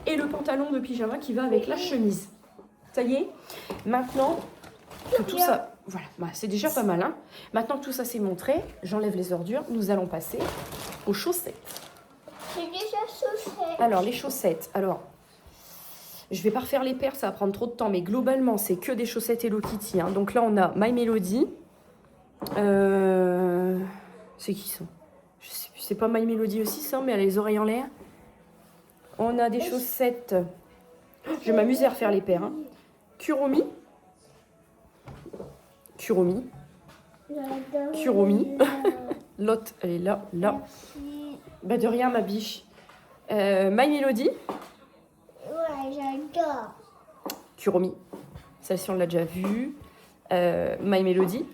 Et le pantalon de pyjama qui va avec la chemise. Ça y est, maintenant que tout ça... Voilà, bah, c'est déjà pas mal. Hein. Maintenant que tout ça c'est montré, j'enlève les ordures. Nous allons passer aux chaussettes. J'ai déjà chaussettes. Alors, les chaussettes. Alors, je vais pas refaire les paires, ça va prendre trop de temps. Mais globalement, c'est que des chaussettes Hello Kitty. Hein. Donc là, on a My Melody. C'est qui ça? Je sais plus, c'est pas My Melody aussi ça, mais elle a les oreilles en l'air. On a des chaussettes. Je vais m'amuser à refaire les paires. Hein. Kuromi. Kuromi. Kuromi. L'autre, elle est là, là. Bah de rien, ma biche. My Melody. Ouais, j'adore. Kuromi. Celle-ci, on l'a déjà vue. My Melody.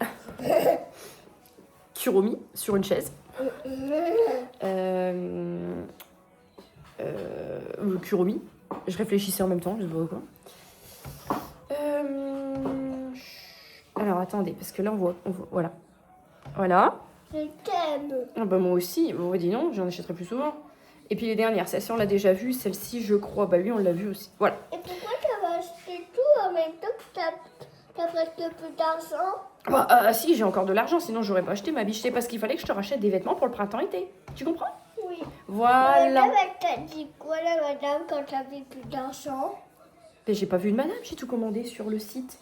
Kuromi, sur une chaise. Kuromi. Je réfléchissais en même temps, je sais pas pourquoi. Alors, attendez, parce que là, on voit voilà. Voilà. Je t'aime. Ah bah moi aussi. Bon, dis non, j'en achèterai plus souvent. Et puis les dernières, celle-ci, on l'a déjà vue. Celle-ci, je crois. Bah lui, on l'a vue aussi. Voilà. Et pourquoi tu vas acheter tout en même temps que t'as presque plus d'argent? Bah, si, j'ai encore de l'argent, sinon j'aurais pas acheté ma biche. C'est parce qu'il fallait que je te rachète des vêtements pour le printemps-été. Tu comprends? Oui. Voilà. Madame, elle t'a dit quoi, la madame, quand t'avais plus d'argent? Mais j'ai pas vu de madame, j'ai tout commandé sur le site.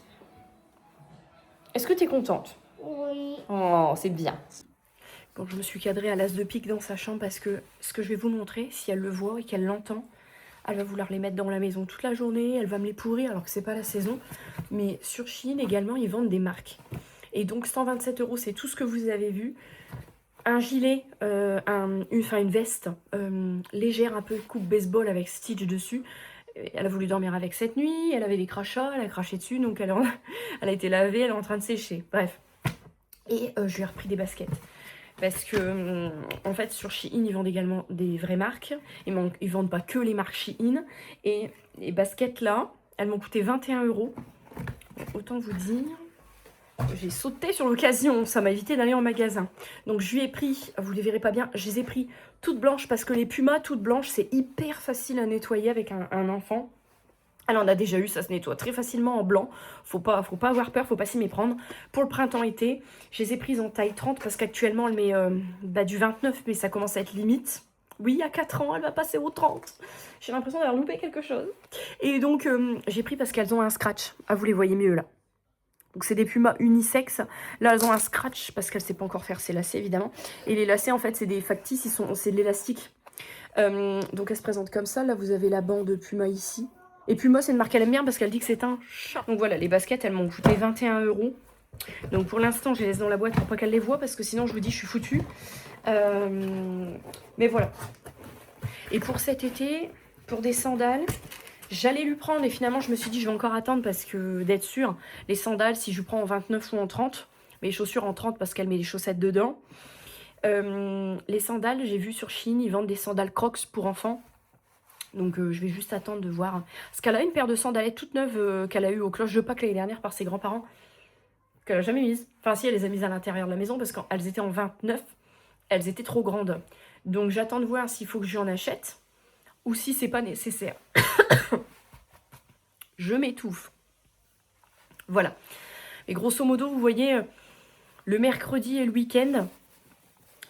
Est-ce que t'es contente? Oui. Oh, c'est bien. Bon, je me suis cadrée à l'as de pique dans sa chambre parce que ce que je vais vous montrer, si elle le voit et qu'elle l'entend, elle va vouloir les mettre dans la maison toute la journée, elle va me les pourrir alors que c'est pas la saison. Mais sur Shein également, ils vendent des marques. Et donc 127 €, c'est tout ce que vous avez vu. Un gilet, une veste légère, un peu coupe baseball avec Stitch dessus. Elle a voulu dormir avec cette nuit, elle avait des crachats, elle a craché dessus, donc elle a été lavée, elle est en train de sécher. Bref. Et je lui ai repris des baskets. Parce que, en fait, sur Shein, ils vendent également des vraies marques. Ils vendent pas que les marques Shein. Et les baskets là, elles m'ont coûté 21 €. Autant vous dire, j'ai sauté sur l'occasion. Ça m'a évité d'aller en magasin. Donc je lui ai pris, vous les verrez pas bien, je les ai pris toutes blanches parce que les Pumas toutes blanches, c'est hyper facile à nettoyer avec un enfant. Elle en a déjà eu, ça se nettoie très facilement en blanc. Faut pas avoir peur, faut pas s'y méprendre. Pour le printemps-été, je les ai prises en taille 30 parce qu'actuellement elle met du 29, mais ça commence à être limite. Oui, à 4 ans, elle va passer au 30. J'ai l'impression d'avoir loupé quelque chose. Et donc, j'ai pris parce qu'elles ont un scratch. Ah, vous les voyez mieux là. Donc, c'est des Pumas unisex. Là, elles ont un scratch parce qu'elle ne sait pas encore faire ses lacets, évidemment. Et les lacets, en fait, c'est des factices, c'est de l'élastique. Donc, elles se présentent comme ça. Là, vous avez la bande Puma ici. Et Puma, c'est une marque qu'elle aime bien parce qu'elle dit que c'est un chat. Donc voilà, les baskets, elles m'ont coûté 21 €. Donc pour l'instant, je les laisse dans la boîte pour pas qu'elle les voie parce que sinon, je vous dis, je suis foutue. Mais voilà. Et pour cet été, pour des sandales, j'allais lui prendre et finalement, je me suis dit, je vais encore attendre parce que d'être sûre, les sandales, si je prends en 29 ou en 30, mais les chaussures en 30 parce qu'elle met les chaussettes dedans. Les sandales, j'ai vu sur Shein, ils vendent des sandales Crocs pour enfants. Donc je vais juste attendre de voir. Parce qu'elle a une paire de sandalettes toutes neuves qu'elle a eu aux cloches de Pâques l'année dernière par ses grands-parents. Qu'elle n'a jamais mises. Enfin si, elle les a mises à l'intérieur de la maison parce qu'elles étaient en 29. Elles étaient trop grandes. Donc j'attends de voir s'il faut que j'en achète. Ou si c'est pas nécessaire. Je m'étouffe. Voilà. Et grosso modo, vous voyez, le mercredi et le week-end,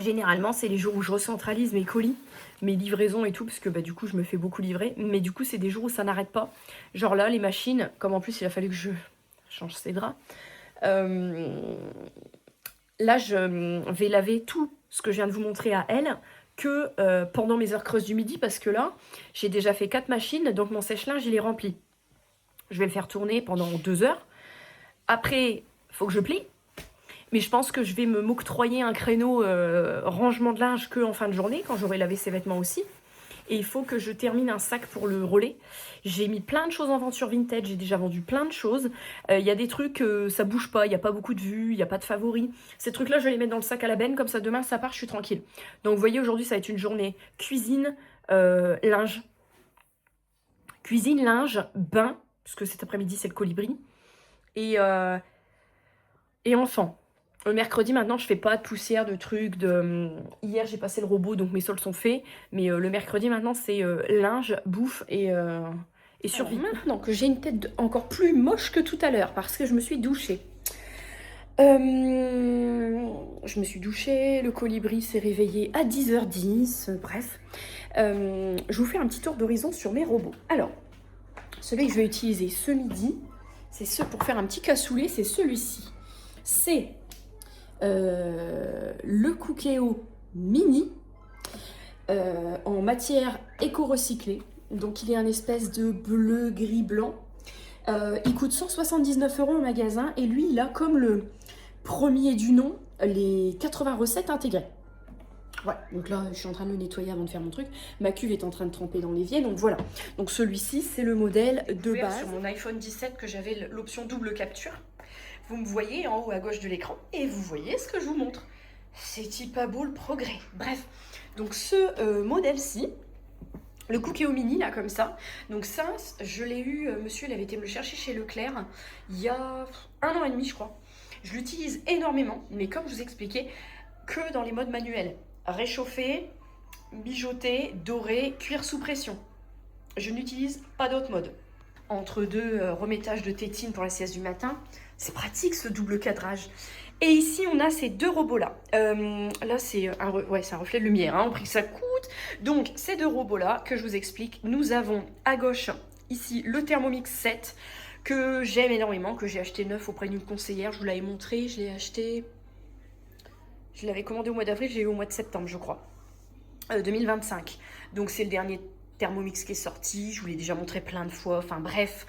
généralement, c'est les jours où je recentralise mes colis, mes livraisons et tout, parce que bah, du coup, je me fais beaucoup livrer. Mais du coup, c'est des jours où ça n'arrête pas. Genre là, les machines, comme en plus, il a fallu que je change ces draps. Là, je vais laver tout ce que je viens de vous montrer à elle que pendant mes heures creuses du midi, parce que là, j'ai déjà fait 4 machines, donc mon sèche-linge, il est rempli. Je vais le faire tourner pendant 2 heures. Après, il faut que je plie. Mais je pense que je vais m'octroyer un créneau rangement de linge que en fin de journée, quand j'aurai lavé ses vêtements aussi. Et il faut que je termine un sac pour le relais. J'ai mis plein de choses en vente sur Vinted, j'ai déjà vendu plein de choses. Il y a des trucs, ça bouge pas, il n'y a pas beaucoup de vues, il n'y a pas de favoris. Ces trucs-là, je vais les mettre dans le sac à la benne, comme ça demain ça part, je suis tranquille. Donc vous voyez, aujourd'hui ça va être une journée cuisine, linge. Cuisine, linge, bain puisque cet après-midi c'est le colibri. Et enfin, le mercredi maintenant je fais pas de poussière, de trucs, hier j'ai passé le robot donc mes sols sont faits, mais le mercredi maintenant c'est linge, bouffe et survie. Alors, maintenant que j'ai une tête encore plus moche que tout à l'heure parce que je me suis douchée. Je me suis douchée, le colibri s'est réveillé à 10h10, bref. Je vous fais un petit tour d'horizon sur mes robots. Alors, celui que je vais utiliser ce midi, c'est ce pour faire un petit cassoulet, c'est celui-ci. C'est le Cookéo Mini en matière éco-recyclée. Donc il est un espèce de bleu, gris, blanc. Il coûte 179 € au magasin et lui il a comme le premier du nom les 80 recettes intégrées. Voilà, donc là je suis en train de le nettoyer avant de faire mon truc. Ma cuve est en train de tremper dans l'évier, donc voilà. Donc celui-ci c'est le modèle de base. Sur mon iPhone 17 que j'avais l'option double capture. Vous me voyez en haut à gauche de l'écran et vous voyez ce que je vous montre. C'est pas beau le progrès. Bref, donc ce modèle-ci, le Cookéo Mini là comme ça, donc ça je l'ai eu, monsieur il avait été me le chercher chez Leclerc il y a 1 an et demi je crois. Je l'utilise énormément, mais comme je vous expliquais, que dans les modes manuels. Réchauffer, mijoter, dorer, cuire sous pression. Je n'utilise pas d'autres modes. Entre deux remettages de tétine pour la sieste du matin, c'est pratique ce double cadrage. Et ici on a ces deux robots là. Là c'est un reflet de lumière, hein, au prix que ça coûte. Donc ces deux robots là que je vous explique, nous avons à gauche ici le Thermomix 7 que j'aime énormément, que j'ai acheté neuf auprès d'une conseillère. Je vous l'avais montré, je l'ai acheté, je l'avais commandé au mois d'avril, j'ai eu au mois de septembre je crois, 2025. Donc c'est le dernier Thermomix qui est sorti, je vous l'ai déjà montré plein de fois, enfin bref,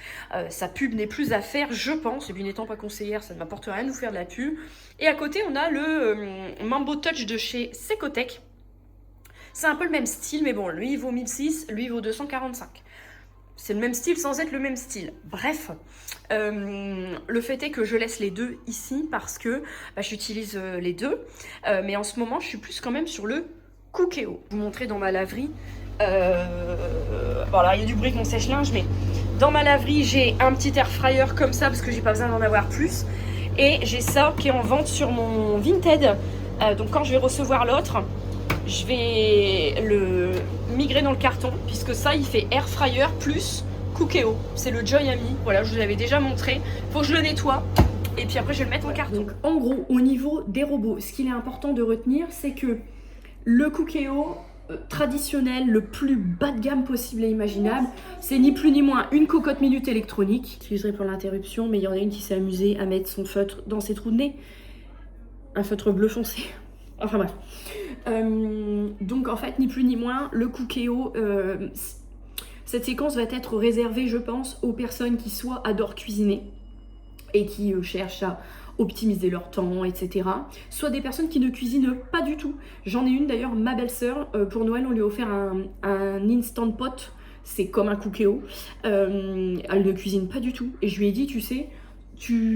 sa pub n'est plus à faire, je pense, et puis n'étant pas conseillère, ça ne m'apporte rien de vous faire de la pub. Et à côté, on a le Mambo Touch de chez Secotech. C'est un peu le même style, mais bon, lui il vaut 1006, lui il vaut 245. C'est le même style sans être le même style. Bref, le fait est que je laisse les deux ici parce que j'utilise les deux, mais en ce moment, je suis plus quand même sur le Cookéo. Je vais vous montrer dans ma laverie. Bon alors il y a du bruit avec mon sèche-linge, mais dans ma laverie j'ai un petit air fryer comme ça parce que j'ai pas besoin d'en avoir plus, et j'ai ça qui est en vente sur mon Vinted. Donc quand je vais recevoir l'autre, je vais le migrer dans le carton puisque ça il fait air fryer plus Cookéo. C'est le Joy Ami, voilà, je vous l'avais déjà montré. Faut que je le nettoie et puis après je vais le mettre en carton. Donc en gros au niveau des robots, ce qu'il est important de retenir, c'est que le Cookéo traditionnel, le plus bas de gamme possible et imaginable, c'est ni plus ni moins une cocotte minute électronique. J'utiliserai pour l'interruption, mais il y en a une qui s'est amusée à mettre son feutre dans ses trous de nez. Un feutre bleu foncé. Enfin bref. Donc en fait, ni plus ni moins, le Cookéo, cette séquence va être réservée, je pense, aux personnes qui soit adorent cuisiner et qui cherchent à optimiser leur temps, etc. Soit des personnes qui ne cuisinent pas du tout. J'en ai une d'ailleurs, ma belle-sœur, pour Noël on lui a offert un Instant Pot, c'est comme un Cookéo. Elle ne cuisine pas du tout et je lui ai dit, tu sais,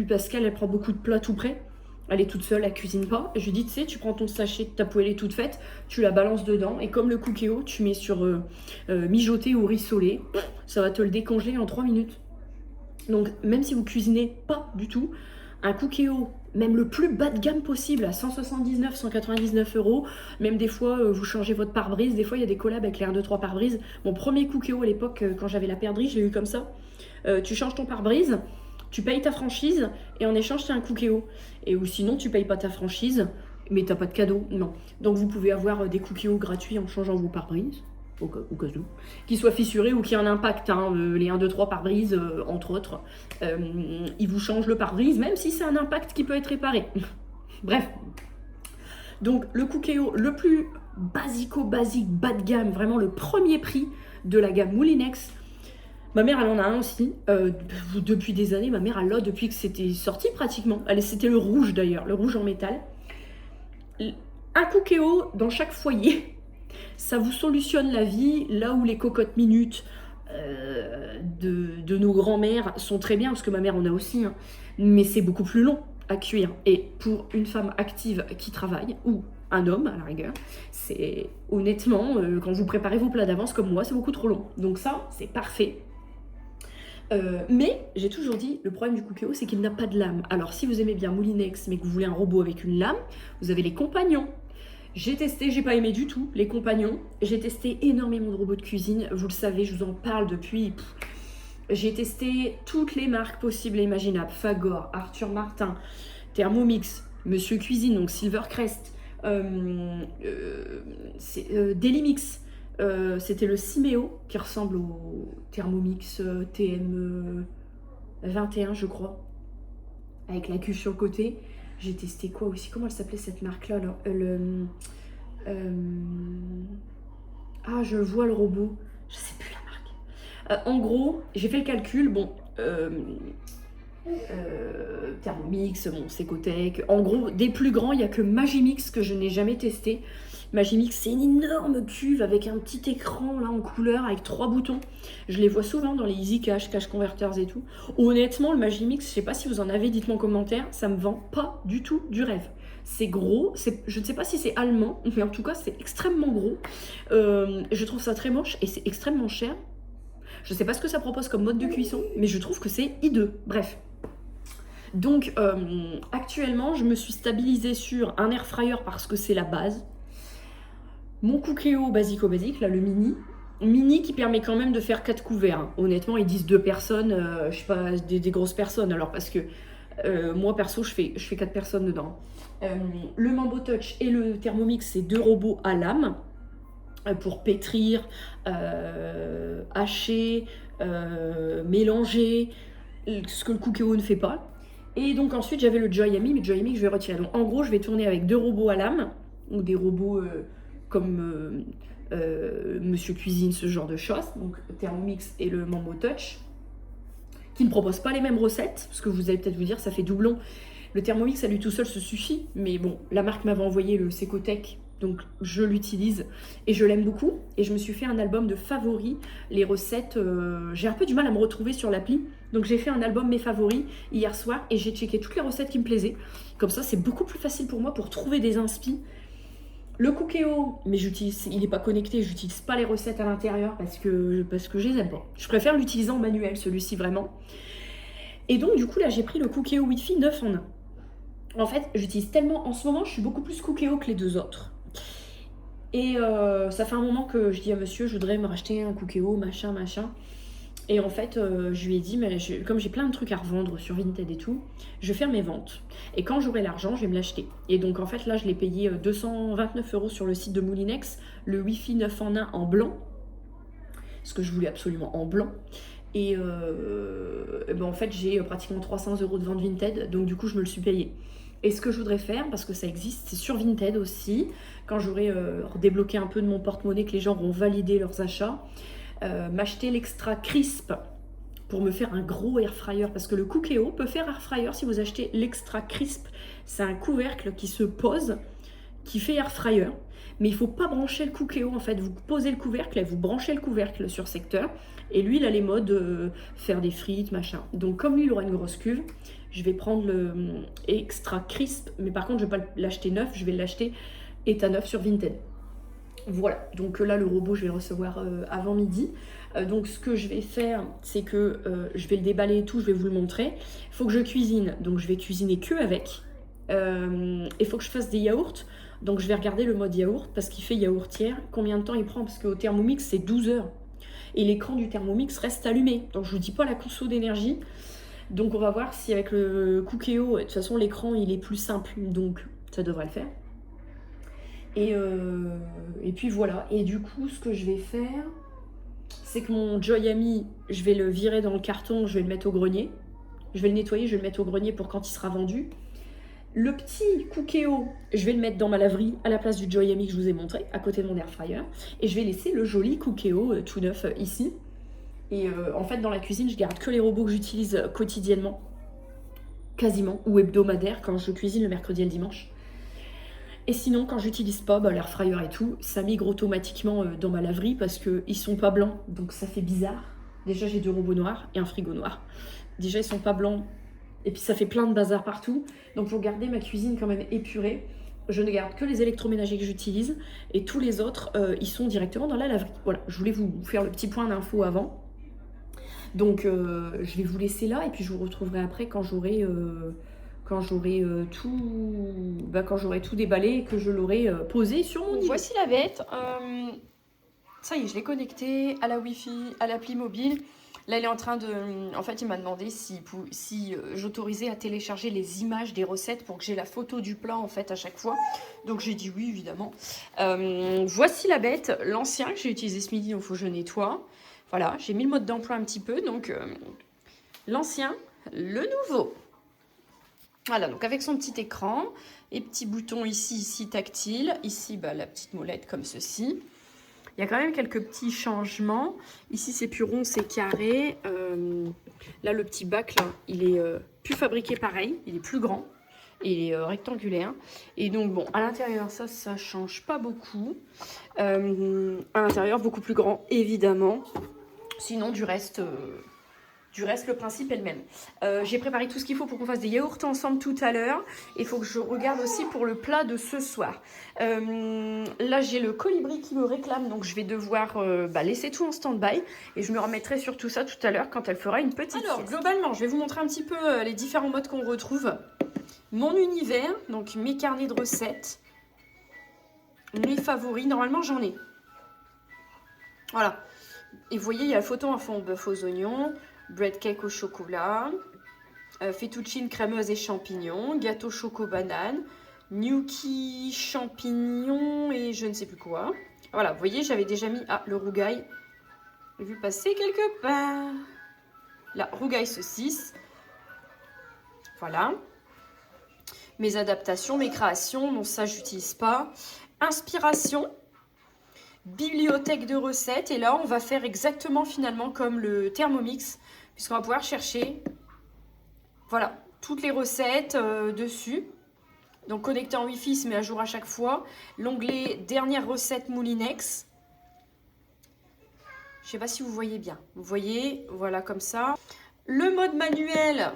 parce qu'elle prend beaucoup de plats tout prêts, elle est toute seule, elle cuisine pas. Je lui ai dit, tu sais, tu prends ton sachet de ta poêlée toute faite, tu la balances dedans et comme le Cookéo, tu mets sur mijoter ou rissoler, ça va te le décongeler en 3 minutes. Donc même si vous cuisinez pas du tout, un Cookéo, même le plus bas de gamme possible, à 179, 199 €, même des fois vous changez votre pare-brise, des fois il y a des collabs avec les 1, 2, 3 pare-brise. Mon premier Cookéo à l'époque, quand j'avais la perdrix, je l'ai eu comme ça. Tu changes ton pare-brise, tu payes ta franchise et en échange tu as un Cookéo. Et ou sinon tu payes pas ta franchise, mais t'as pas de cadeau, non. Donc vous pouvez avoir des Cookéo gratuits en changeant vos pare-brise, au cas où, qui soient fissurés ou qui ont un impact, hein, les 1, 2, 3 pare-brise, entre autres. Ils vous changent le pare-brise, même si c'est un impact qui peut être réparé. Bref. Donc le Cookéo, le plus basique, bas de gamme, vraiment le premier prix de la gamme Moulinex. Ma mère, elle en a un aussi, depuis des années. Ma mère, elle l'a depuis que c'était sorti pratiquement. C'était le rouge d'ailleurs, le rouge en métal. Un Cookéo dans chaque foyer. Ça vous solutionne la vie, là où les cocottes minutes de nos grands-mères sont très bien, parce que ma mère en a aussi, hein, mais c'est beaucoup plus long à cuire. Et pour une femme active qui travaille, ou un homme à la rigueur, c'est honnêtement, quand vous préparez vos plats d'avance comme moi, c'est beaucoup trop long. Donc ça, c'est parfait. Mais j'ai toujours dit, le problème du Cookéo, c'est qu'il n'a pas de lame. Alors si vous aimez bien Moulinex, mais que vous voulez un robot avec une lame, vous avez les compagnons. J'ai testé, j'ai pas aimé du tout les compagnons. J'ai testé énormément de robots de cuisine. Vous le savez, je vous en parle depuis. J'ai testé toutes les marques possibles et imaginables. Fagor, Arthur Martin, Thermomix, Monsieur Cuisine, donc Silvercrest, Dailimix. C'était le Simeo qui ressemble au Thermomix TM 21, je crois, avec la cuve sur le côté. J'ai testé quoi aussi? Comment elle s'appelait cette marque-là là? Ah, je vois le robot. Je sais plus la marque. En gros, j'ai fait le calcul. Bon, Thermomix, bon, Secotech. En gros, des plus grands, il n'y a que Magimix que je n'ai jamais testé. Magimix, c'est une énorme cuve avec un petit écran là en couleur avec 3 boutons. Je les vois souvent dans les Easy Cash, Cash Converters et tout. Honnêtement, le Magimix, je sais pas si vous en avez, dites-moi en commentaire, ça me vend pas du tout du rêve. C'est gros, je ne sais pas si c'est allemand, mais en tout cas c'est extrêmement gros. Je trouve ça très moche et c'est extrêmement cher. Je sais pas ce que ça propose comme mode de cuisson, mais je trouve que c'est hideux. Bref. Donc actuellement, je me suis stabilisée sur un air fryer parce que c'est la base. Mon Cookéo basique, là le mini qui permet quand même de faire 4 couverts. Hein. Honnêtement, ils disent 2 personnes, je sais pas, des grosses personnes. Alors parce que moi perso, je fais 4 personnes dedans. Le Mambo Touch et le Thermomix, c'est 2 robots à lame pour pétrir, hacher, mélanger, ce que le Cookéo ne fait pas. Et donc ensuite j'avais le Joyami, mais Joyami que je vais retirer. Donc en gros, je vais tourner avec 2 robots à lame ou des robots comme Monsieur Cuisine, ce genre de choses, donc Thermomix et le Mambo Touch, qui ne proposent pas les mêmes recettes, parce que vous allez peut-être vous dire, ça fait doublon. Le Thermomix, à lui tout seul, se suffit, mais bon, la marque m'avait envoyé le Secotech, donc je l'utilise et je l'aime beaucoup. Et je me suis fait un album de favoris, les recettes, j'ai un peu du mal à me retrouver sur l'appli, donc j'ai fait un album mes favoris hier soir et j'ai checké toutes les recettes qui me plaisaient. Comme ça, c'est beaucoup plus facile pour moi pour trouver des inspi. Le Cookéo, mais il n'est pas connecté, j'utilise pas les recettes à l'intérieur parce que je les aime pas. Je préfère l'utiliser en manuel, celui-ci vraiment. Et donc du coup là j'ai pris le Cookéo Wi-Fi 9 en 1. En fait j'utilise tellement, en ce moment je suis beaucoup plus Cookéo que les 2 autres. Et ça fait un moment que je dis à monsieur, je voudrais me racheter un Cookéo, machin. Et en fait, je lui ai dit, mais comme j'ai plein de trucs à revendre sur Vinted et tout, je vais faire mes ventes. Et quand j'aurai l'argent, je vais me l'acheter. Et donc en fait, là, je l'ai payé 229 € sur le site de Moulinex, le Wi-Fi 9 en 1 en blanc, parce que je voulais absolument en blanc. Et ben en fait, j'ai pratiquement 300 € de vente Vinted, donc du coup, je me le suis payé. Et ce que je voudrais faire, parce que ça existe, c'est sur Vinted aussi, quand j'aurai débloqué un peu de mon porte-monnaie, que les gens auront validé leurs achats, m'acheter l'extra crisp pour me faire un gros air fryer, parce que le Cookéo peut faire air fryer si vous achetez l'extra crisp. C'est un couvercle qui se pose, qui fait air fryer, mais il ne faut pas brancher le Cookéo en fait. Vous posez le couvercle et vous branchez le couvercle sur secteur, et lui il a les modes faire des frites, machin. Donc comme lui il aura une grosse cuve, je vais prendre le extra crisp, mais par contre je ne vais pas l'acheter neuf, je vais l'acheter état neuf sur Vinted. Voilà, donc là le robot je vais le recevoir avant midi. Donc ce que je vais faire, c'est que je vais le déballer et tout, je vais vous le montrer. Il faut que je cuisine, donc je vais cuisiner que avec. Il faut que je fasse des yaourts, donc je vais regarder le mode yaourt parce qu'il fait yaourtière. Combien de temps il prend? Parce qu'au Thermomix c'est 12 heures. Et l'écran du Thermomix reste allumé, donc je vous dis pas la conso d'énergie. Donc on va voir si avec le Cookéo, de toute façon l'écran il est plus simple, donc ça devrait le faire. Et puis voilà, et du coup ce que je vais faire, c'est que mon Joyami, je vais le virer dans le carton, je vais le mettre au grenier. Je vais le nettoyer, je vais le mettre au grenier pour quand il sera vendu. Le petit Cookéo, je vais le mettre dans ma laverie à la place du Joyami que je vous ai montré, à côté de mon air fryer. Et je vais laisser le joli Cookéo tout neuf ici. Et en fait dans la cuisine, je garde que les robots que j'utilise quotidiennement, quasiment, ou hebdomadaire quand je cuisine le mercredi et le dimanche. Et sinon, quand j'utilise pas l'air fryer et tout, ça migre automatiquement dans ma laverie parce qu'ils sont pas blancs, donc ça fait bizarre. Déjà, j'ai 2 robots noirs et un frigo noir. Déjà, ils sont pas blancs et puis ça fait plein de bazar partout. Donc, pour garder ma cuisine quand même épurée, je ne garde que les électroménagers que j'utilise et tous les autres, ils sont directement dans la laverie. Voilà, je voulais vous faire le petit point d'info avant. Donc je vais vous laisser là et puis je vous retrouverai après quand j'aurai tout déballé et que je l'aurai posé sur mon îlot. Voici la bête. Ça y est, je l'ai connectée à la Wi-Fi, à l'appli mobile. Là, elle est en train de... En fait, il m'a demandé si j'autorisais à télécharger les images des recettes pour que j'ai la photo du plat, en fait, à chaque fois. Donc, j'ai dit oui, évidemment. Voici la bête, l'ancien que j'ai utilisé ce midi, donc il faut que je nettoie. Voilà, j'ai mis le mode d'emploi un petit peu. Donc, l'ancien, le nouveau. Voilà, donc avec son petit écran, et petits boutons ici, tactiles. Ici, bah, la petite molette comme ceci. Il y a quand même quelques petits changements. Ici, c'est plus rond, c'est carré. Là, le petit bac, là, il est plus fabriqué pareil. Il est plus grand. Et il est rectangulaire. Et donc, bon, à l'intérieur, ça change pas beaucoup. À l'intérieur, beaucoup plus grand, évidemment. Sinon, du reste, le principe est le même. J'ai préparé tout ce qu'il faut pour qu'on fasse des yaourts ensemble tout à l'heure. Il faut que je regarde aussi pour le plat de ce soir. Là, j'ai le colibri qui me réclame, donc je vais devoir laisser tout en stand-by. Et je me remettrai sur tout ça tout à l'heure quand elle fera une petite sieste. Globalement, je vais vous montrer un petit peu les différents modes qu'on retrouve. Mon univers, donc mes carnets de recettes. Mes favoris, normalement j'en ai. Voilà. Et vous voyez, il y a la photo en fond bœuf aux oignons. Bread cake au chocolat, fettuccine crémeuse et champignons, gâteau choco-banane, gnocchi champignons et je ne sais plus quoi. Voilà, vous voyez, j'avais déjà mis le rougail. J'ai vu passer quelque part. Là, rougail saucisse. Voilà. Mes adaptations, mes créations, bon ça j'utilise pas. Inspiration. Bibliothèque de recettes. Et là, on va faire exactement finalement comme le Thermomix. Puisqu'on va pouvoir chercher, voilà, toutes les recettes dessus. Donc connecté en Wi-Fi, il se met à jour à chaque fois. L'onglet dernière recette Moulinex. Je ne sais pas si vous voyez bien. Vous voyez, voilà comme ça. Le mode manuel,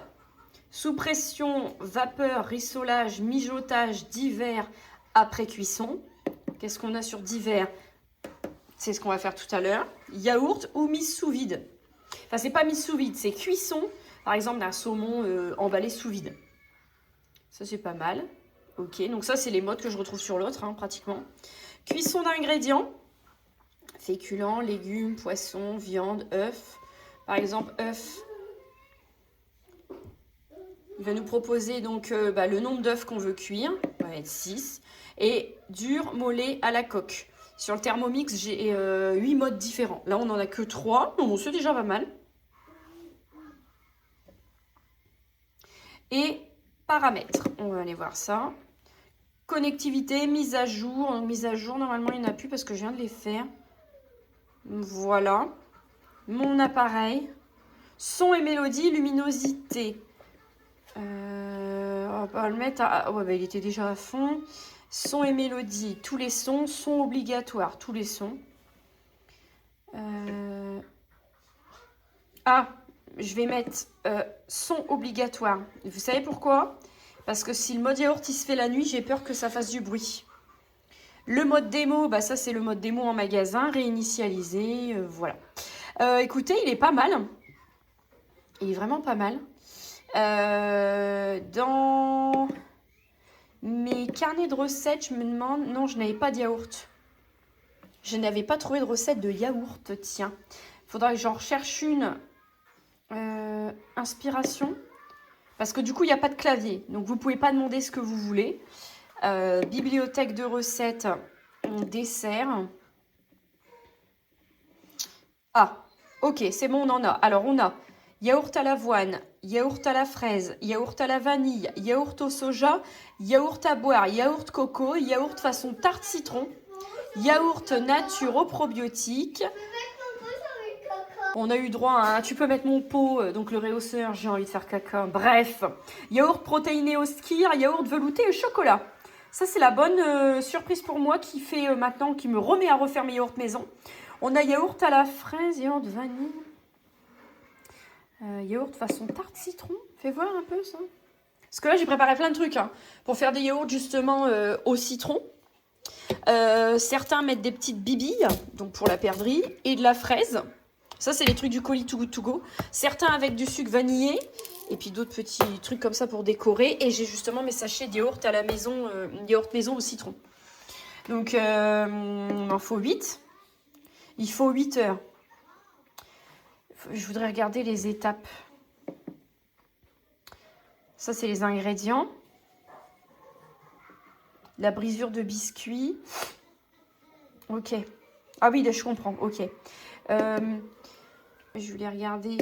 sous pression, vapeur, rissolage, mijotage, divers, après cuisson. Qu'est-ce qu'on a sur divers? C'est ce qu'on va faire tout à l'heure. Yaourt ou mise sous vide. Enfin, c'est pas mis sous vide, c'est cuisson, par exemple, d'un saumon emballé sous vide. Ça, c'est pas mal. Ok, donc ça, c'est les modes que je retrouve sur l'autre, hein, pratiquement. Cuisson d'ingrédients. Féculents, légumes, poissons, viande, œufs. Par exemple, œufs. Il va nous proposer donc le nombre d'œufs qu'on veut cuire. On va mettre 6. Et dur, mollet à la coque. Sur le Thermomix, j'ai 8 modes différents. Là, on n'en a que 3. Bon, c'est déjà pas mal. Et paramètres. On va aller voir ça. Connectivité, mise à jour. Donc, mise à jour, normalement, il n'y en a plus parce que je viens de les faire. Voilà. Mon appareil. Son et mélodie, luminosité. On va le mettre à... Ouais, il était déjà à fond. Son et mélodie, tous les sons sont obligatoires, tous les sons. Je vais mettre son obligatoire. Vous savez pourquoi? Parce que si le mode yaourt il se fait la nuit, j'ai peur que ça fasse du bruit. Le mode démo, ça c'est le mode démo en magasin, réinitialisé, voilà. Écoutez, il est pas mal. Il est vraiment pas mal. Dans... mes carnets de recettes, je me demande... Non, je n'avais pas de yaourt. Je n'avais pas trouvé de recette de yaourt, tiens. Il faudra que j'en recherche une. Inspiration. Parce que du coup, il n'y a pas de clavier. Donc, vous ne pouvez pas demander ce que vous voulez. Bibliothèque de recettes, dessert. Ah, ok, c'est bon, on en a. Alors, on a yaourt à l'avoine, yaourt à la fraise, yaourt à la vanille, yaourt au soja, yaourt à boire, yaourt coco, yaourt façon tarte citron, yaourt nature aux probiotiques. On a eu droit à tu peux mettre mon pot, donc le réhausseur, j'ai envie de faire caca. Bref, yaourt protéiné au skyr, yaourt velouté au chocolat. Ça, c'est la bonne surprise pour moi qui fait maintenant, qui me remet à refaire mes yaourts maison. On a yaourt à la fraise, yaourt vanille. Yaourt façon tarte citron. Fais voir un peu ça. Parce que là, j'ai préparé plein de trucs pour faire des yaourts justement au citron. Certains mettent des petites bibilles, donc pour la perdrix, et de la fraise. Ça, c'est les trucs du colis Too Good To Go. Certains avec du sucre vanillé. Et puis d'autres petits trucs comme ça pour décorer. Et j'ai justement mes sachets de yaourt à la maison. Yaourt maison au citron. Donc, il m'en faut 8. Il faut 8 heures. Je voudrais regarder les étapes. Ça, c'est les ingrédients. La brisure de biscuit. Ok. Ah oui, là, je comprends. Ok. Je voulais regarder.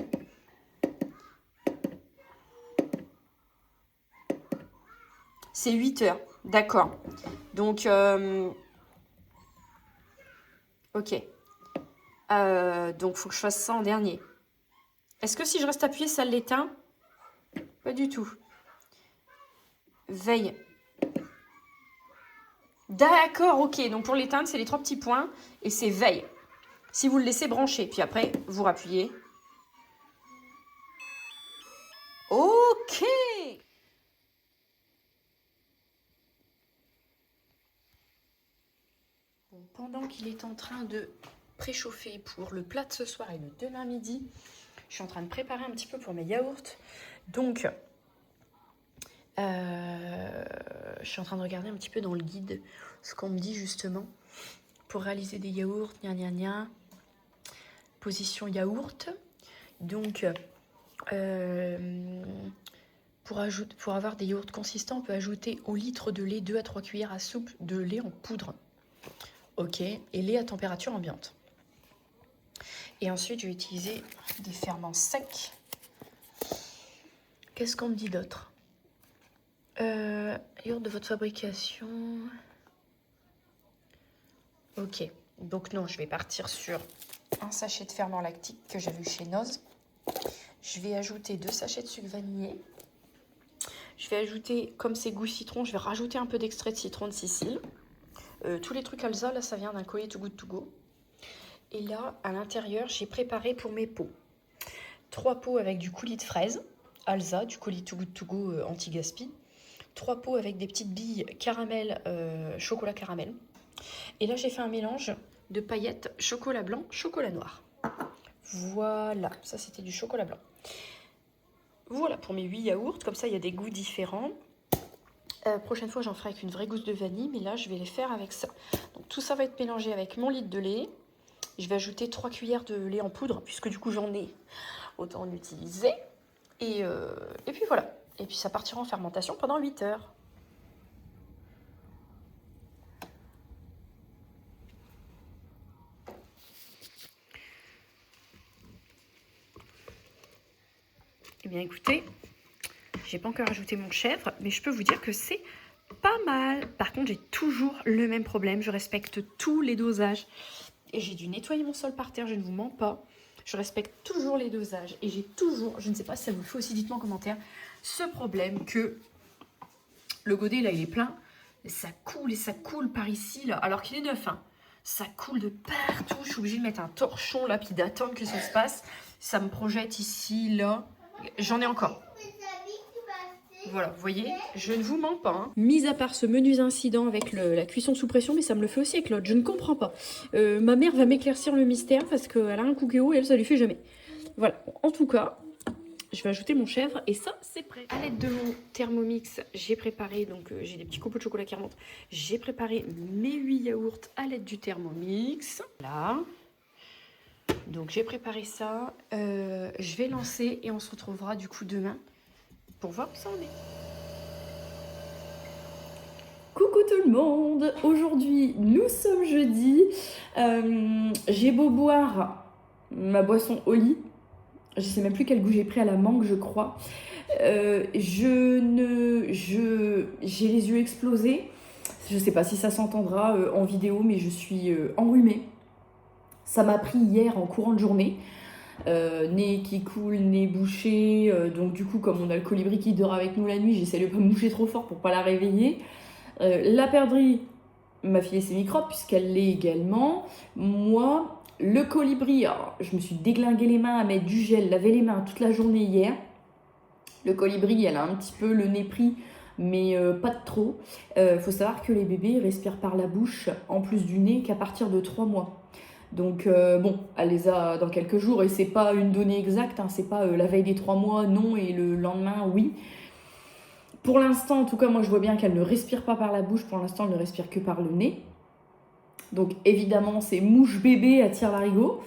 C'est 8 heures. D'accord. Donc, ok. Donc, il faut que je fasse ça en dernier. Est-ce que si je reste appuyée, ça l'éteint? Pas du tout. Veille. D'accord, ok. Donc, pour l'éteindre, c'est les 3 petits points. Et c'est veille. Si vous le laissez brancher. Puis après, vous rappuyez. Ok. Bon, pendant qu'il est en train de préchauffer pour le plat de ce soir et le demain midi, je suis en train de préparer un petit peu pour mes yaourts. Donc, je suis en train de regarder un petit peu dans le guide ce qu'on me dit justement pour réaliser des yaourts, gna gna gna. Position yaourt. Donc, pour avoir des yaourts consistants, on peut ajouter au litre de lait 2 à 3 cuillères à soupe de lait en poudre. Ok, et lait à température ambiante. Et ensuite, je vais utiliser des ferments secs. Qu'est-ce qu'on me dit d'autre? Yaourt de votre fabrication. Ok, donc non, je vais partir sur un sachet de ferment lactique que j'ai vu chez Noz. Je vais ajouter 2 sachets de sucre vanillé. Je vais ajouter, comme c'est goût citron, je vais rajouter un peu d'extrait de citron de Sicile. Tous les trucs Alza, là, ça vient d'un colis Too Good To Go. Et là, à l'intérieur, j'ai préparé pour mes pots 3 pots avec du coulis de fraise, Alza, du colis Too Good To Go anti-gaspi. 3 pots avec des petites billes caramel, chocolat caramel. Et là, j'ai fait un mélange de paillettes chocolat blanc, chocolat noir. Voilà, ça c'était du chocolat blanc. Voilà pour mes 8 yaourts, comme ça il y a des goûts différents. Prochaine fois, j'en ferai avec une vraie gousse de vanille, mais là, je vais les faire avec ça. Donc, tout ça va être mélangé avec mon litre de lait. Je vais ajouter 3 cuillères de lait en poudre, puisque du coup, j'en ai. Autant en utiliser. Et puis voilà. Et puis, ça partira en fermentation pendant 8 heures. Eh bien, écoutez, j'ai pas encore ajouté mon chèvre, mais je peux vous dire que c'est pas mal. Par contre, j'ai toujours le même problème. Je respecte tous les dosages. Et j'ai dû nettoyer mon sol par terre, je ne vous mens pas. Je respecte toujours les dosages. Et j'ai toujours, je ne sais pas si ça vous le fait aussi, dites-moi en commentaire, ce problème que le godet, là, il est plein. Et ça coule par ici, là, alors qu'il est neuf. Hein. Ça coule de partout. Je suis obligée de mettre un torchon, là, puis d'attendre que ça se passe. Ça me projette ici, là. J'en ai encore. Voilà, vous voyez, je ne vous mens pas. Hein. Mis à part ce menu incident avec la cuisson sous pression, mais ça me le fait aussi avec l'autre, je ne comprends pas. Ma mère va m'éclaircir le mystère parce qu'elle a un cookéo et elle, ça lui fait jamais. Voilà, en tout cas, je vais ajouter mon chèvre et ça, c'est prêt. À l'aide de mon Thermomix, j'ai préparé, donc j'ai des petits copeaux de chocolat qui remontent. J'ai préparé mes 8 yaourts à l'aide du Thermomix. Là. Donc j'ai préparé ça. Je vais lancer et on se retrouvera du coup demain pour voir où ça en est. Coucou tout le monde. Aujourd'hui, nous sommes jeudi. J'ai beau boire ma boisson au lit. Je sais même plus quel goût j'ai pris à la mangue, je crois. J'ai les yeux explosés. Je sais pas si ça s'entendra en vidéo, mais je suis enrhumée. Ça m'a pris hier en courant de journée. Nez qui coule, nez bouché. Donc du coup, comme on a le colibri qui dort avec nous la nuit, j'essaie de pas me moucher trop fort pour pas la réveiller. La perdrix m'a filé ses microbes puisqu'elle l'est également. Moi, le colibri, alors, je me suis déglingué les mains à mettre du gel, laver les mains toute la journée hier. Le colibri, elle a un petit peu le nez pris, mais pas de trop. Faut savoir que les bébés respirent par la bouche, en plus du nez, qu'à partir de 3 mois. Donc bon, elle les a dans quelques jours et c'est pas une donnée exacte, hein, c'est pas la veille des 3 mois, non, et le lendemain, oui. Pour l'instant, en tout cas, moi je vois bien qu'elle ne respire pas par la bouche, pour l'instant elle ne respire que par le nez. Donc évidemment, c'est mouche bébé à tire-larigot.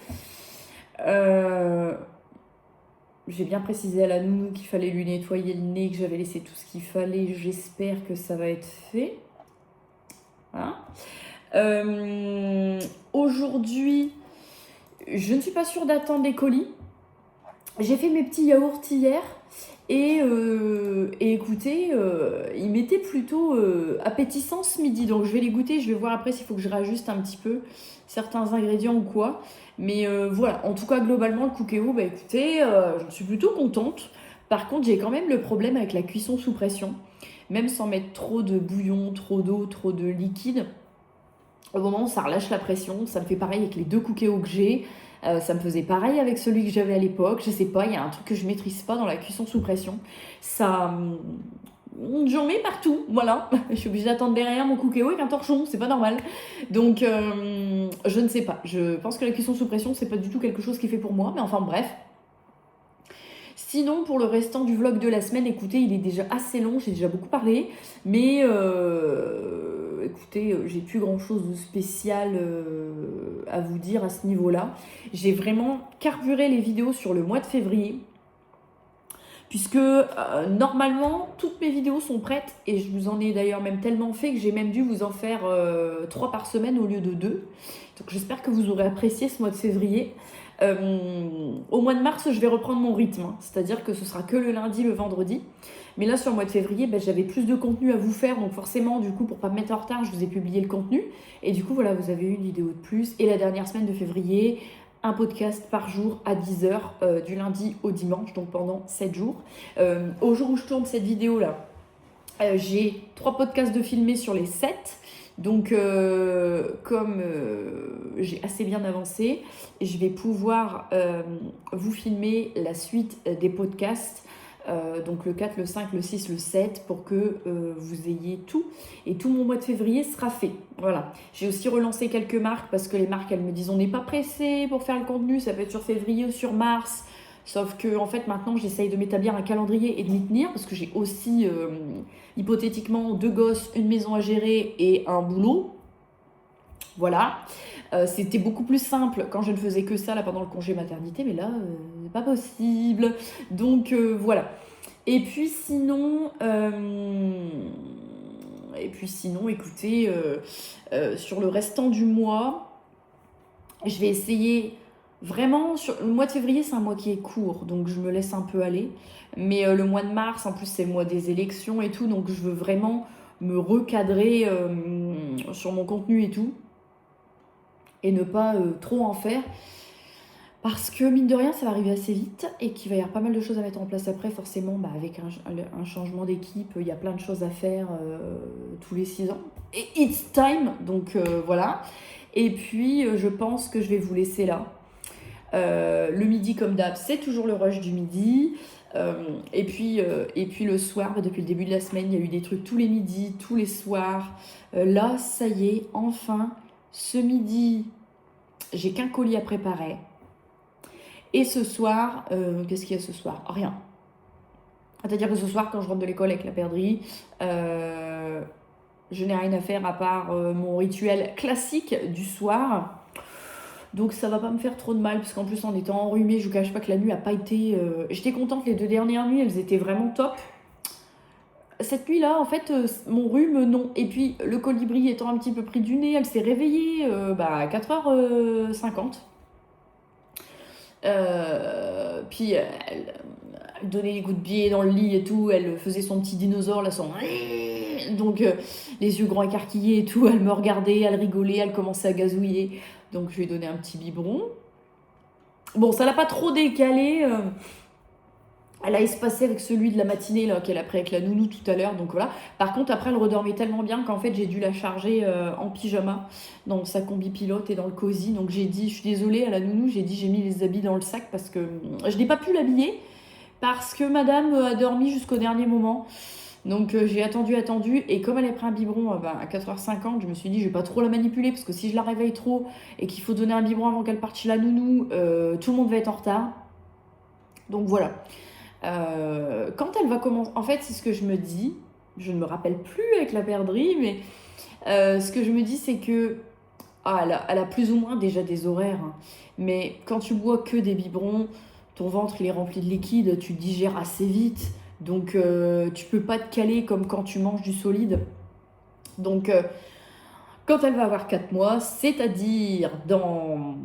J'ai bien précisé à la nounou qu'il fallait lui nettoyer le nez, que j'avais laissé tout ce qu'il fallait. J'espère que ça va être fait. Voilà. Aujourd'hui, je ne suis pas sûre d'attendre des colis. J'ai fait mes petits yaourts hier et écoutez, ils m'étaient plutôt appétissants ce midi. Donc je vais les goûter, je vais voir après s'il faut que je réajuste un petit peu certains ingrédients ou quoi. Mais voilà, en tout cas globalement le cookéo, bah écoutez, j'en suis plutôt contente. Par contre, j'ai quand même le problème avec la cuisson sous pression. Même sans mettre trop de bouillon, trop d'eau, trop de liquide. Au moment où ça relâche la pression, ça me fait pareil avec les 2 cookéos que j'ai. Ça me faisait pareil avec celui que j'avais à l'époque. Je sais pas, il y a un truc que je maîtrise pas dans la cuisson sous pression. Ça... J'en mets partout, voilà. Je suis obligée d'attendre derrière mon cookéo avec un torchon, c'est pas normal. Donc, je ne sais pas. Je pense que la cuisson sous pression, c'est pas du tout quelque chose qui est fait pour moi. Mais enfin, bref. Sinon, pour le restant du vlog de la semaine, écoutez, il est déjà assez long, j'ai déjà beaucoup parlé. Mais écoutez, j'ai plus grand chose de spécial à vous dire à ce niveau-là. J'ai vraiment carburé les vidéos sur le mois de février. Puisque normalement, toutes mes vidéos sont prêtes. Et je vous en ai d'ailleurs même tellement fait que j'ai même dû vous en faire 3 par semaine au lieu de 2. Donc j'espère que vous aurez apprécié ce mois de février. Au mois de mars, je vais reprendre mon rythme, hein. C'est-à-dire que ce sera que le lundi, le vendredi. Mais là, sur le mois de février, j'avais plus de contenu à vous faire. Donc forcément, du coup, pour pas me mettre en retard, je vous ai publié le contenu. Et du coup, voilà, vous avez eu une vidéo de plus. Et la dernière semaine de février, un podcast par jour à 10h, du lundi au dimanche, donc pendant 7 jours. Au jour où je tourne cette vidéo-là, j'ai 3 podcasts de filmer sur les 7. Donc, comme j'ai assez bien avancé, je vais pouvoir vous filmer la suite des podcasts, donc le 4, le 5, le 6, le 7, pour que vous ayez tout. Et tout mon mois de février sera fait. Voilà. J'ai aussi relancé quelques marques parce que les marques, elles me disent on n'est pas pressé pour faire le contenu, ça peut être sur février ou sur mars. Sauf que en fait maintenant j'essaye de m'établir un calendrier et de m'y tenir parce que j'ai aussi hypothétiquement 2 gosses, une maison à gérer et un boulot. Voilà. C'était beaucoup plus simple quand je ne faisais que ça là pendant le congé maternité, mais là c'est pas possible. Donc voilà. Et puis sinon, écoutez, sur le restant du mois, je vais essayer. Vraiment, le mois de février, c'est un mois qui est court, donc je me laisse un peu aller. Mais le mois de mars, en plus, c'est le mois des élections et tout, donc je veux vraiment me recadrer sur mon contenu et tout. Et ne pas trop en faire. Parce que, mine de rien, ça va arriver assez vite et qu'il va y avoir pas mal de choses à mettre en place après. Forcément, avec un changement d'équipe, il y a plein de choses à faire tous les 6 ans. Et it's time, donc voilà. Et puis, je pense que je vais vous laisser là. Le midi comme d'hab, c'est toujours le rush du midi. Et puis le soir, depuis le début de la semaine, il y a eu des trucs tous les midis, tous les soirs. Là, ça y est, enfin, ce midi, j'ai qu'un colis à préparer. Et ce soir, qu'est-ce qu'il y a ce soir? Rien. C'est-à-dire que ce soir, quand je rentre de l'école avec la perdrix, je n'ai rien à faire à part mon rituel classique du soir. Donc ça va pas me faire trop de mal, parce qu'en plus en étant enrhumée, je vous cache pas que la nuit a pas été... J'étais contente, les 2 dernières nuits, elles étaient vraiment top. Cette nuit-là, en fait, mon rhume, non. Et puis le colibri étant un petit peu pris du nez, elle s'est réveillée à 4h50. Puis elle donnait des coups de pied dans le lit et tout, elle faisait son petit dinosaure, là, son... Donc les yeux grands écarquillés et tout, elle me regardait, elle rigolait, elle commençait à gazouiller. Donc je lui ai donné un petit biberon. Bon, ça l'a pas trop décalé. Elle a espacé avec celui de la matinée là qu'elle a pris avec la nounou tout à l'heure. Donc voilà. Par contre, après, elle redormait tellement bien qu'en fait, j'ai dû la charger en pyjama dans sa combi pilote et dans le cosy. Donc j'ai dit, je suis désolée à la nounou, j'ai mis les habits dans le sac parce que je n'ai pas pu l'habiller parce que madame a dormi jusqu'au dernier moment. Donc j'ai attendu, et comme elle a pris un biberon à 4h50, je me suis dit je vais pas trop la manipuler parce que si je la réveille trop et qu'il faut donner un biberon avant qu'elle parte chez la nounou, tout le monde va être en retard. Donc voilà. Quand elle va commencer, en fait c'est ce que je me dis, je ne me rappelle plus avec la perdrix, mais ce que je me dis c'est que elle a plus ou moins déjà des horaires, hein. Mais quand tu bois que des biberons, ton ventre il est rempli de liquide, tu digères assez vite. Donc tu peux pas te caler comme quand tu manges du solide. Donc quand elle va avoir 4 mois, c'est-à-dire dans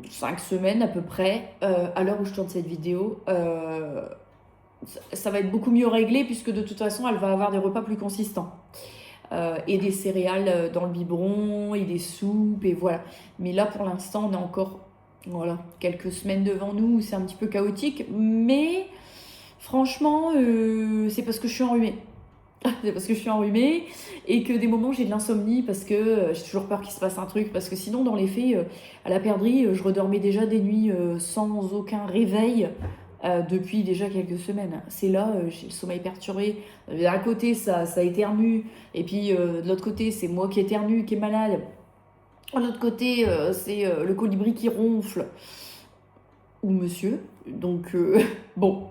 5 semaines à peu près, à l'heure où je tourne cette vidéo, ça va être beaucoup mieux réglé puisque de toute façon elle va avoir des repas plus consistants. Et des céréales dans le biberon et des soupes et voilà. Mais là pour l'instant on a encore quelques semaines devant nous où c'est un petit peu chaotique, mais franchement c'est parce que je suis enrhumée. C'est parce que je suis enrhumée et que des moments j'ai de l'insomnie parce que j'ai toujours peur qu'il se passe un truc, parce que sinon dans les faits à la perdrix je redormais déjà des nuits sans aucun réveil depuis déjà quelques semaines. C'est là j'ai le sommeil perturbé, d'un côté ça éternue et puis de l'autre côté c'est moi qui éternue qui est malade, de l'autre côté c'est le colibri qui ronfle ou monsieur. Donc bon,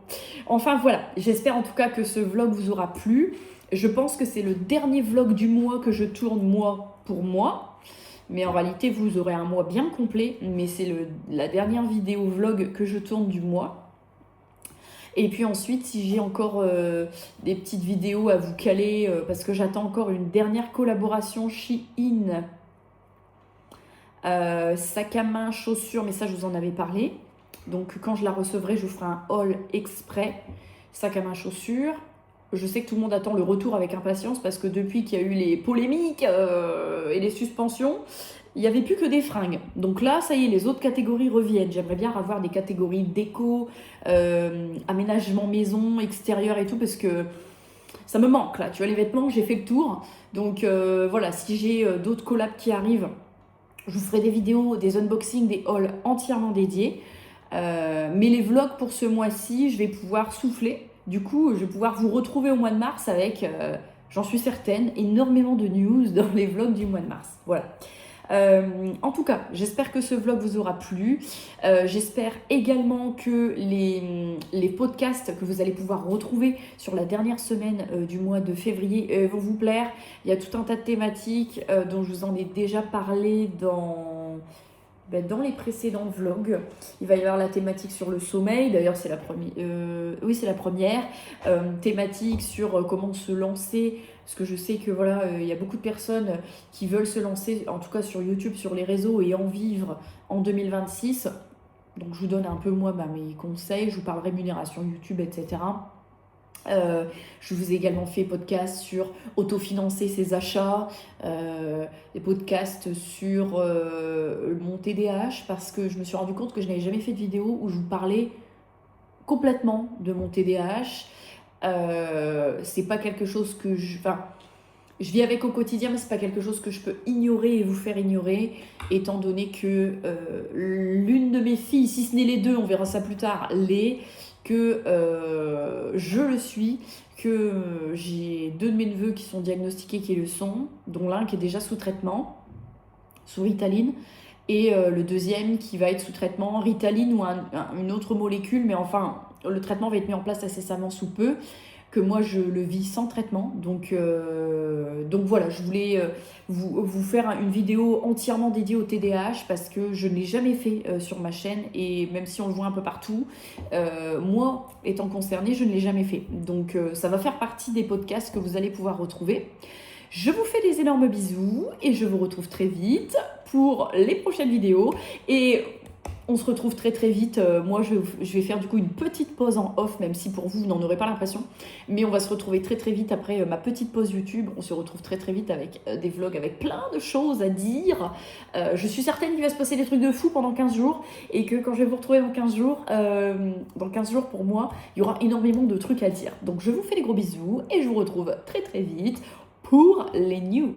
enfin voilà, j'espère en tout cas que ce vlog vous aura plu. Je pense que c'est le dernier vlog du mois que je tourne moi pour moi, mais en réalité vous aurez un mois bien complet, mais c'est la dernière vidéo vlog que je tourne du mois. Et puis ensuite si j'ai encore des petites vidéos à vous caler, parce que j'attends encore une dernière collaboration Shein, sac à main, chaussures, mais ça je vous en avais parlé. Donc quand je la recevrai, je vous ferai un haul exprès, sac à main, chaussures. Je sais que tout le monde attend le retour avec impatience parce que depuis qu'il y a eu les polémiques et les suspensions, il n'y avait plus que des fringues. Donc là, ça y est, les autres catégories reviennent. J'aimerais bien avoir des catégories déco, aménagement maison, extérieur et tout, parce que ça me manque là. Tu vois, les vêtements, j'ai fait le tour. Donc voilà, si j'ai d'autres collabs qui arrivent, je vous ferai des vidéos, des unboxings, des hauls entièrement dédiés. Mais les vlogs pour ce mois-ci, je vais pouvoir souffler. Du coup, je vais pouvoir vous retrouver au mois de mars avec, j'en suis certaine, énormément de news dans les vlogs du mois de mars. Voilà. En tout cas, j'espère que ce vlog vous aura plu. J'espère également que les podcasts que vous allez pouvoir retrouver sur la dernière semaine du mois de février vont vous plaire. Il y a tout un tas de thématiques dont je vous en ai déjà parlé dans les précédents vlogs. Il va y avoir la thématique sur le sommeil, d'ailleurs c'est la première, c'est la première thématique sur comment se lancer, parce que je sais que voilà, il y a beaucoup de personnes qui veulent se lancer, en tout cas sur YouTube, sur les réseaux, et en vivre en 2026. Donc je vous donne un peu moi mes conseils, je vous parle rémunération YouTube, etc. Je vous ai également fait podcast sur autofinancer ses achats, des podcasts sur mon TDAH, parce que je me suis rendu compte que je n'avais jamais fait de vidéo où je vous parlais complètement de mon TDAH. C'est pas quelque chose que je vis avec au quotidien, mais c'est pas quelque chose que je peux ignorer et vous faire ignorer, étant donné que l'une de mes filles, si ce n'est les deux, on verra ça plus tard, que je le suis, que j'ai 2 de mes neveux qui sont diagnostiqués qui le sont, dont l'un qui est déjà sous traitement, sous Ritaline, et le deuxième qui va être sous traitement Ritaline ou une autre molécule, mais enfin le traitement va être mis en place incessamment sous peu, que moi je le vis sans traitement. Donc voilà, je voulais vous faire une vidéo entièrement dédiée au TDAH parce que je ne l'ai jamais fait sur ma chaîne, et même si on le voit un peu partout, moi étant concernée, je ne l'ai jamais fait. Donc ça va faire partie des podcasts que vous allez pouvoir retrouver. Je vous fais des énormes bisous et je vous retrouve très vite pour les prochaines vidéos. Et on se retrouve très très vite. Moi, je vais faire du coup une petite pause en off, même si pour vous, vous n'en aurez pas l'impression. Mais on va se retrouver très très vite après ma petite pause YouTube. On se retrouve très très vite avec des vlogs avec plein de choses à dire. Je suis certaine qu'il va se passer des trucs de fou pendant 15 jours. Et que quand je vais vous retrouver dans 15 jours pour moi, il y aura énormément de trucs à dire. Donc je vous fais des gros bisous et je vous retrouve très très vite pour les news.